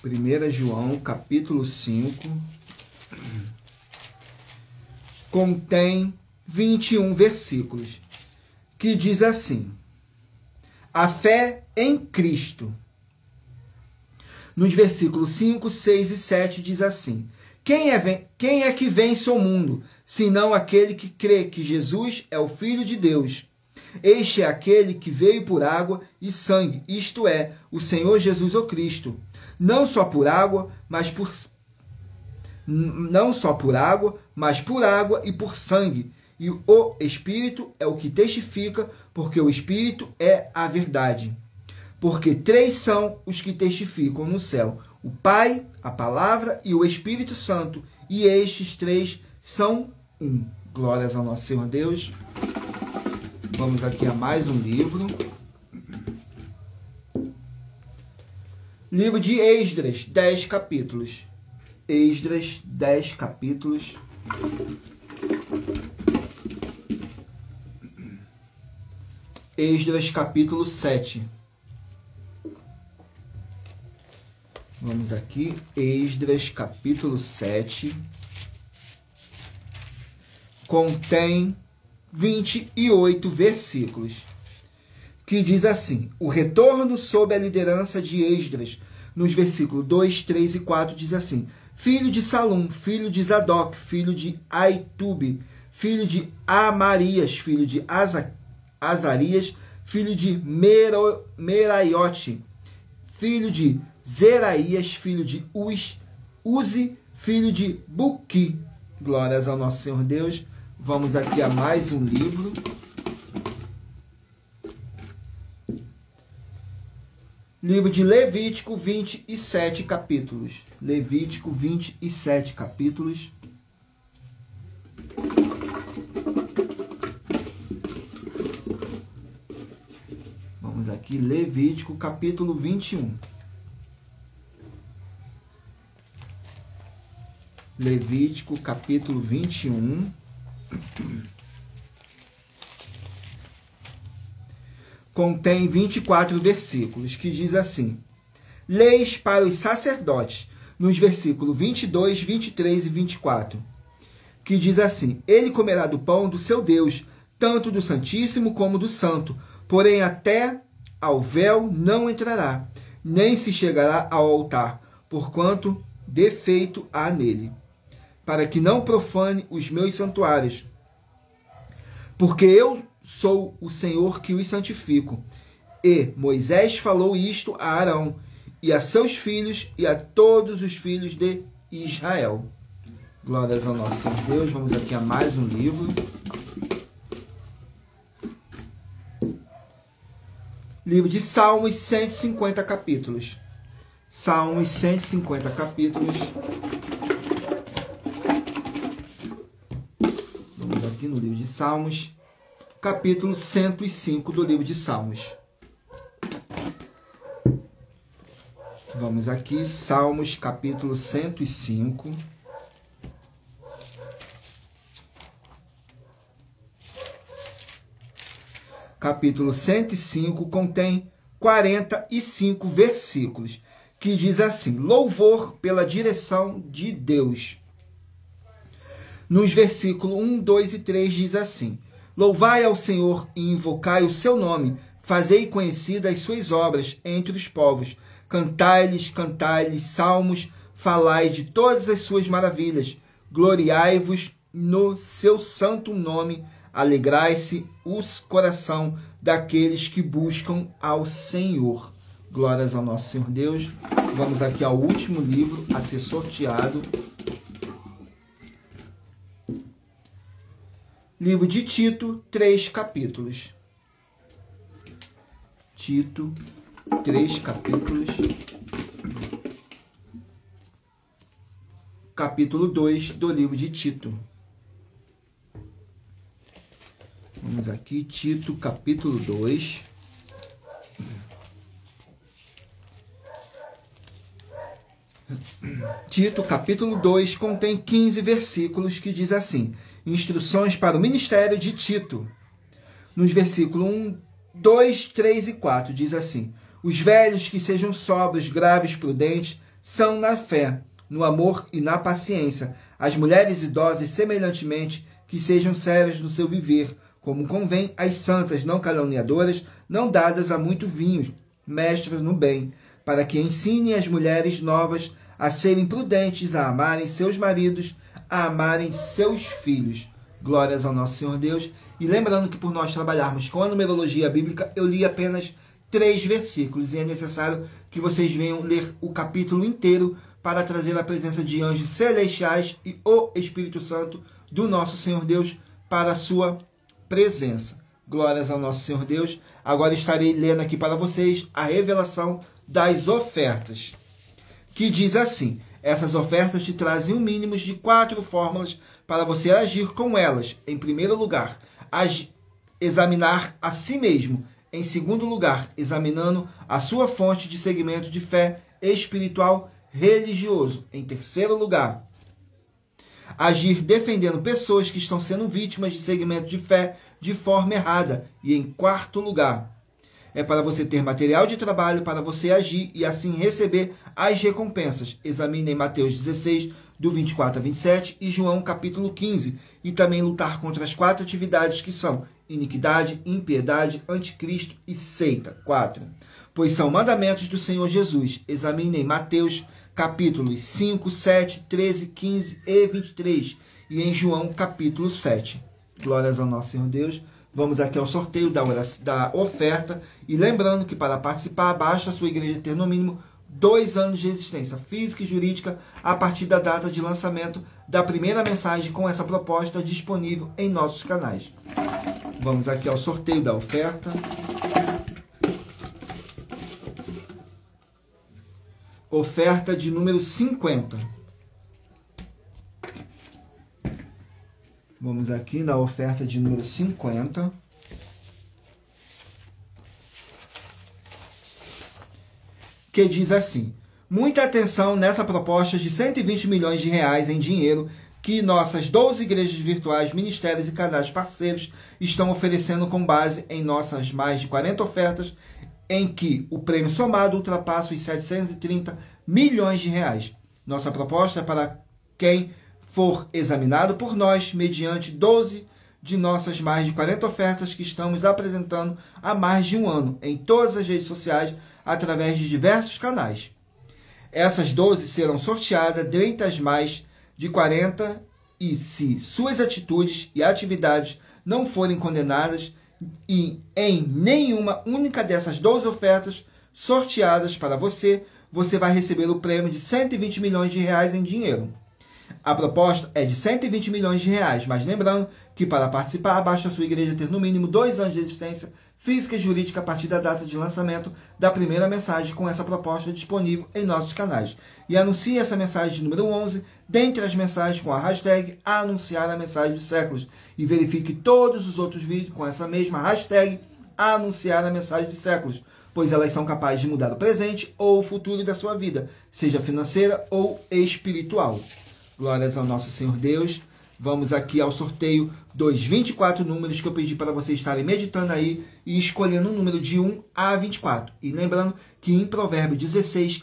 Speaker 1: Primeira João, capítulo 5. Contém 21 versículos, que diz assim: a fé em Cristo. Nos versículos 5, 6 e 7 diz assim: quem é que vence o mundo, senão aquele que crê que Jesus é o Filho de Deus? Este é aquele que veio por água e sangue, isto é, o Senhor Jesus o Cristo. Não só por água, mas por água e por sangue. E o Espírito é o que testifica, porque o Espírito é a verdade. Porque 3 são os que testificam no céu: o Pai, a Palavra e o Espírito Santo. E estes 3 são um. Glórias ao nosso Senhor Deus. Vamos aqui a mais um livro. Livro de Esdras, 10 capítulos. Esdras, 10 capítulos. Esdras, capítulo 7. Vamos aqui, Esdras, capítulo 7. Contém 28 versículos, que diz assim: o retorno sob a liderança de Esdras. Nos versículos 2, 3 e 4 diz assim: filho de Salum, filho de Zadok, filho de Aitube, filho de Amarias, filho de Azarias, filho de Meraiote, filho de Zeraías, filho de Uzi, filho de Buqui. Glórias ao nosso Senhor Deus. Vamos aqui a mais um livro. Livro de Levítico, 27 capítulos. Levítico, 27 capítulos. Vamos aqui, Levítico, capítulo 21. Levítico, capítulo 21. Contém 24 versículos, que diz assim: leis para os sacerdotes, nos versículos 22, 23 e 24, que diz assim: ele comerá do pão do seu Deus, tanto do Santíssimo como do Santo, porém até ao véu não entrará, nem se chegará ao altar, porquanto defeito há nele, para que não profane os meus santuários. Porque eu sou o Senhor que os santifico. E Moisés falou isto a Arão, e a seus filhos, e a todos os filhos de Israel. Glórias ao nosso Senhor Deus. Vamos aqui a mais um livro. Livro de Salmos, 150 capítulos. Salmos, 150 capítulos. Vamos aqui no livro de Salmos, capítulo 105 do livro de Salmos. Vamos aqui, Salmos, capítulo 105. Capítulo 105 contém 45 versículos, que diz assim: louvor pela direção de Deus. Nos versículos 1, 2 e 3 diz assim: louvai ao Senhor e invocai o seu nome, fazei conhecidas as suas obras entre os povos, cantai-lhes salmos, falai de todas as suas maravilhas, gloriai-vos no seu santo nome, alegrai-se o coração daqueles que buscam ao Senhor. Glórias ao nosso Senhor Deus. Vamos aqui ao último livro a ser sorteado. Livro de Tito, 3 capítulos. Tito, 3 capítulos. Capítulo 2 do livro de Tito. Vamos aqui, Tito, capítulo 2. Tito, capítulo 2, contém 15 versículos que diz assim: instruções para o ministério de Tito. Nos versículos 1, 2, 3 e 4 diz assim: os velhos que sejam sóbrios, graves, prudentes, são na fé, no amor e na paciência. As mulheres idosas, semelhantemente, que sejam sérias no seu viver, como convém às santas, não caluniadoras, não dadas a muito vinho, mestras no bem, para que ensinem as mulheres novas a serem prudentes, a amarem seus maridos, a amarem seus filhos. Glórias ao nosso Senhor Deus. E lembrando que por nós trabalharmos com a numerologia bíblica, eu li apenas 3 versículos, e é necessário que vocês venham ler o capítulo inteiro para trazer a presença de anjos celestiais e o Espírito Santo do nosso Senhor Deus para a sua presença. Glórias ao nosso Senhor Deus. Agora estarei lendo aqui para vocês a revelação das ofertas, que diz assim: essas ofertas te trazem um mínimo de 4 fórmulas para você agir com elas. Em primeiro lugar, examinar a si mesmo. Em segundo lugar, examinando a sua fonte de segmento de fé espiritual religioso. Em terceiro lugar, agir defendendo pessoas que estão sendo vítimas de segmento de fé de forma errada. E em quarto lugar, é para você ter material de trabalho para você agir e assim receber as recompensas. Examine em Mateus 16, do 24 a 27 e João capítulo 15. E também lutar contra as 4 atividades que são iniquidade, impiedade, anticristo e seita. 4. Pois são mandamentos do Senhor Jesus. Examine em Mateus capítulos 5, 7, 13, 15 e 23. E em João capítulo 7. Glórias ao nosso Senhor Deus. Vamos aqui ao sorteio da oferta. E lembrando que para participar, basta a sua igreja ter no mínimo 2 anos de existência física e jurídica a partir da data de lançamento da primeira mensagem com essa proposta disponível em nossos canais. Vamos aqui ao sorteio da oferta. Oferta de número 50. Vamos aqui na oferta de número 50. Que diz assim: muita atenção nessa proposta de 120 milhões de reais em dinheiro que nossas 12 igrejas virtuais, ministérios e canais parceiros estão oferecendo com base em nossas mais de 40 ofertas, em que o prêmio somado ultrapassa os 730 milhões de reais. Nossa proposta é para quem for examinado por nós mediante 12 de nossas mais de 40 ofertas que estamos apresentando há mais de um ano em todas as redes sociais através de diversos canais. Essas 12 serão sorteadas dentre as mais de 40 e se suas atitudes e atividades não forem condenadas e em nenhuma única dessas 12 ofertas sorteadas para você, você vai receber o prêmio de 120 milhões de reais em dinheiro. A proposta é de 120 milhões de reais, mas lembrando que para participar, basta a sua igreja ter no mínimo 2 anos de existência física e jurídica a partir da data de lançamento da primeira mensagem com essa proposta disponível em nossos canais. E anuncie essa mensagem de número 11 dentre as mensagens com a hashtag anunciar a mensagem dos séculos. E verifique todos os outros vídeos com essa mesma hashtag anunciar a mensagem dos séculos, pois elas são capazes de mudar o presente ou o futuro da sua vida, seja financeira ou espiritual. Glórias ao nosso Senhor Deus. Vamos aqui ao sorteio dos 24 números que eu pedi para vocês estarem meditando aí e escolhendo o número de 1 a 24. E lembrando que em Provérbios 16,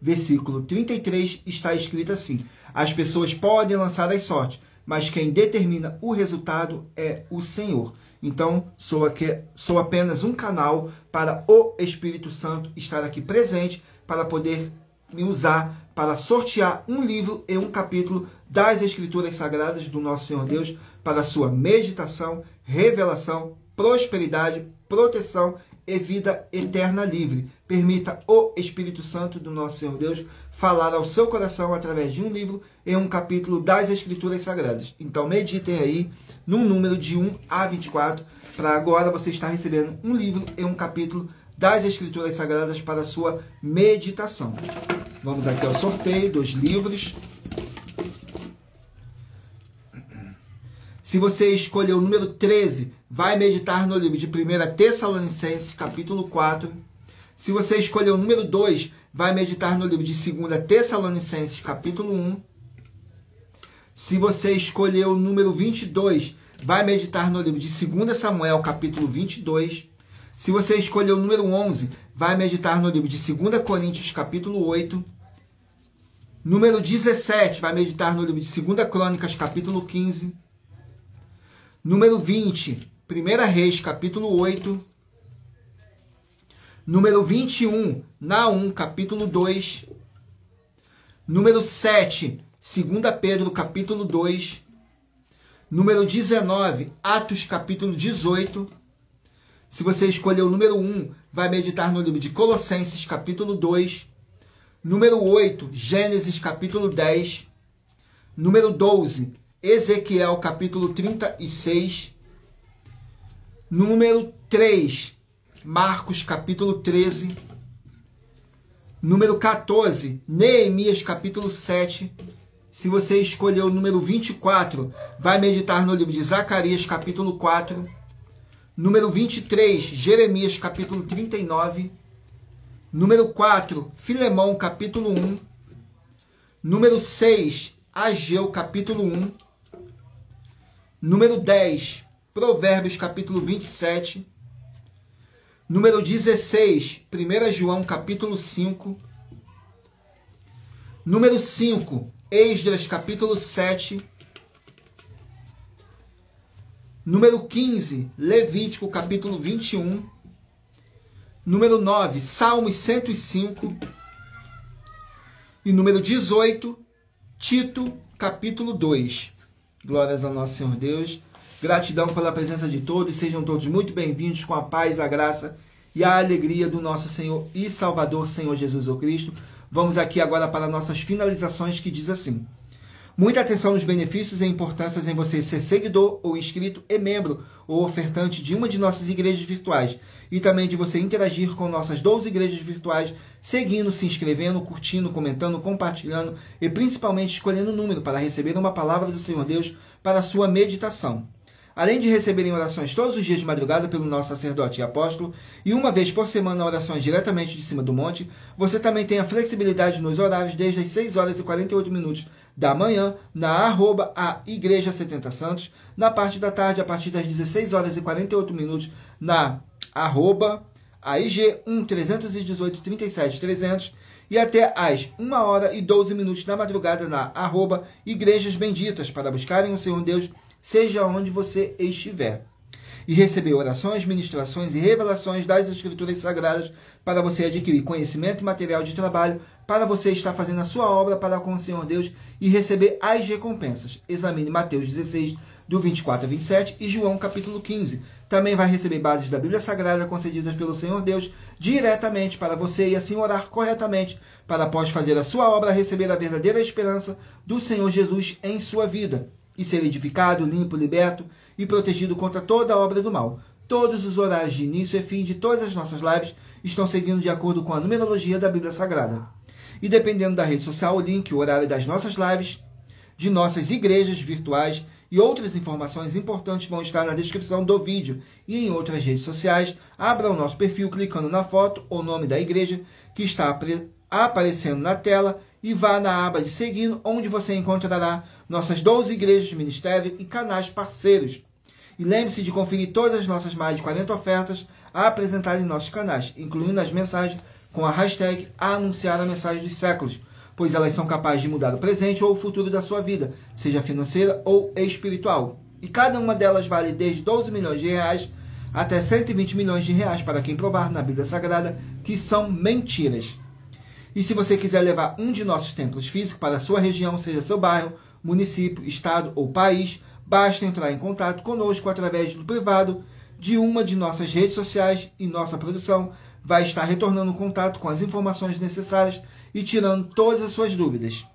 Speaker 1: versículo 33, está escrito assim: as pessoas podem lançar as sortes, mas quem determina o resultado é o Senhor. Então, sou apenas um canal para o Espírito Santo estar aqui presente para poder me usar para sortear um livro e um capítulo das Escrituras Sagradas do nosso Senhor Deus para sua meditação, revelação, prosperidade, proteção e vida eterna livre. Permita o Espírito Santo do nosso Senhor Deus falar ao seu coração através de um livro e um capítulo das Escrituras Sagradas. Então meditem aí num número de 1 a 24, para agora você estar recebendo um livro e um capítulo das Escrituras Sagradas para a sua meditação. Vamos aqui ao sorteio dos livros. Se você escolher o número 13, vai meditar no livro de 1 Tessalonicenses, capítulo 4. Se você escolher o número 2, vai meditar no livro de 2 Tessalonicenses, capítulo 1. Se você escolher o número 22, vai meditar no livro de 2 Samuel, capítulo 22. Se você escolher o número 11, vai meditar no livro de 2 Coríntios, capítulo 8. Número 17, vai meditar no livro de 2 Crônicas, capítulo 15. Número 20, 1 Reis, capítulo 8. Número 21, Naum, capítulo 2. Número 7, 2 Pedro, capítulo 2. Número 19, Atos, capítulo 18. Se você escolher o número 1, vai meditar no livro de Colossenses, capítulo 2. Número 8, Gênesis, capítulo 10. Número 12, Ezequiel, capítulo 36. Número 3, Marcos, capítulo 13. Número 14, Neemias, capítulo 7. Se você escolher o número 24, vai meditar no livro de Zacarias, capítulo 4. Número 23, Jeremias, capítulo 39. Número 4, Filemão, capítulo 1. Número 6, Ageu, capítulo 1. Número 10, Provérbios, capítulo 27. Número 16, 1 João, capítulo 5. Número 5, Esdras, capítulo 7. Número 15, Levítico, capítulo 21. Número 9, Salmos 105. E número 18, Tito, capítulo 2. Glórias ao nosso Senhor Deus. Gratidão pela presença de todos. Sejam todos muito bem-vindos com a paz, a graça e a alegria do nosso Senhor e Salvador, Senhor Jesus o Cristo. Vamos aqui agora para nossas finalizações, que diz assim: muita atenção nos benefícios e importâncias em você ser seguidor ou inscrito e membro ou ofertante de uma de nossas igrejas virtuais, e também de você interagir com nossas 12 igrejas virtuais, seguindo, se inscrevendo, curtindo, comentando, compartilhando e principalmente escolhendo o número para receber uma palavra do Senhor Deus para a sua meditação. Além de receberem orações todos os dias de madrugada pelo nosso sacerdote e apóstolo, e uma vez por semana orações diretamente de cima do monte, você também tem a flexibilidade nos horários desde as 6 horas e 48 minutos da manhã, na @ Igreja 70 Santos, na parte da tarde, a partir das 16 horas e 48 minutos, na @IG 318 37 300, e até às 1 hora e 12 minutos da madrugada na @Igrejas Benditas, para buscarem o Senhor Deus, seja onde você estiver. e receber orações, ministrações e revelações das Escrituras Sagradas para você adquirir conhecimento e material de trabalho para você estar fazendo a sua obra para com o Senhor Deus e receber as recompensas. Examine Mateus 16, do 24 a 27 e João capítulo 15. Também vai receber bases da Bíblia Sagrada concedidas pelo Senhor Deus diretamente para você e assim orar corretamente para após fazer a sua obra receber a verdadeira esperança do Senhor Jesus em sua vida e ser edificado, limpo, liberto e protegido contra toda a obra do mal. Todos os horários de início e fim de todas as nossas lives estão seguindo de acordo com a numerologia da Bíblia Sagrada. E dependendo da rede social, o link, o horário das nossas lives, de nossas igrejas virtuais e outras informações importantes vão estar na descrição do vídeo e em outras redes sociais. Abra o nosso perfil clicando na foto ou nome da igreja que está aparecendo na tela e vá na aba de seguindo, onde você encontrará nossas 12 igrejas, ministérios e canais parceiros. E lembre-se de conferir todas as nossas mais de 40 ofertas apresentadas em nossos canais, incluindo as mensagens com a hashtag Anunciar a Mensagem dos Séculos, pois elas são capazes de mudar o presente ou o futuro da sua vida, seja financeira ou espiritual. E cada uma delas vale desde 12 milhões de reais até 120 milhões de reais para quem provar na Bíblia Sagrada que são mentiras. E se você quiser levar um de nossos templos físicos para a sua região, seja seu bairro, município, estado ou país, basta entrar em contato conosco através do privado de uma de nossas redes sociais e nossa produção vai estar retornando contato com as informações necessárias e tirando todas as suas dúvidas.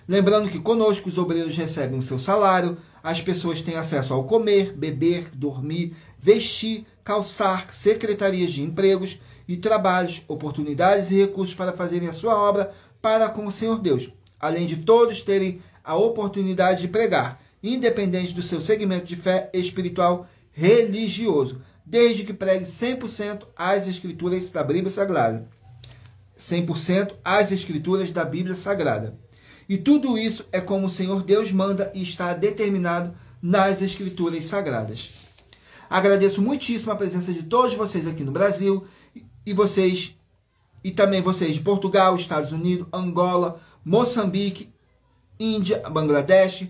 Speaker 1: Lembrando que conosco os obreiros recebem o seu salário, as pessoas têm acesso ao comer, beber, dormir, vestir, calçar, secretarias de empregos e trabalhos, oportunidades e recursos para fazerem a sua obra para com o Senhor Deus, além de todos terem a oportunidade de pregar, independente do seu segmento de fé espiritual religioso, desde que pregue 100% as Escrituras da Bíblia Sagrada. 100% as Escrituras da Bíblia Sagrada. E tudo isso é como o Senhor Deus manda e está determinado nas Escrituras Sagradas. Agradeço muitíssimo a presença de todos vocês aqui no Brasil e também vocês de Portugal, Estados Unidos, Angola, Moçambique, Índia, Bangladesh,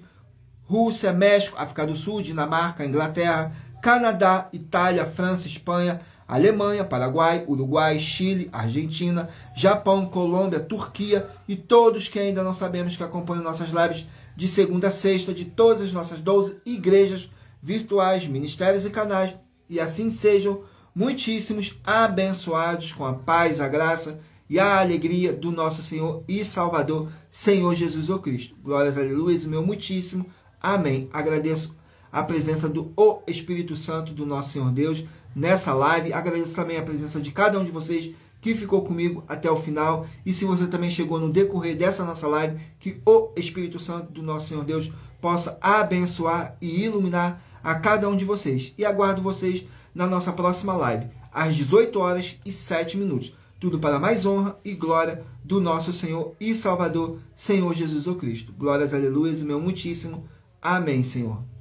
Speaker 1: Rússia, México, África do Sul, Dinamarca, Inglaterra, Canadá, Itália, França, Espanha, Alemanha, Paraguai, Uruguai, Chile, Argentina, Japão, Colômbia, Turquia e todos que ainda não sabemos que acompanham nossas lives de segunda a sexta de todas as nossas 12 igrejas virtuais, ministérios e canais. E assim sejam muitíssimos abençoados com a paz, a graça e a alegria do nosso Senhor e Salvador, Senhor Jesus o Cristo. Glórias, aleluia, meu muitíssimo amém. Agradeço a presença do Espírito Santo do nosso Senhor Deus nessa live. Agradeço também a presença de cada um de vocês que ficou comigo até o final. E se você também chegou no decorrer dessa nossa live, que o Espírito Santo do nosso Senhor Deus possa abençoar e iluminar a cada um de vocês. E aguardo vocês na nossa próxima live, às 18h07. Tudo para mais honra e glória do nosso Senhor e Salvador, Senhor Jesus o Cristo. Glórias, aleluia, meu muitíssimo amém, Senhor.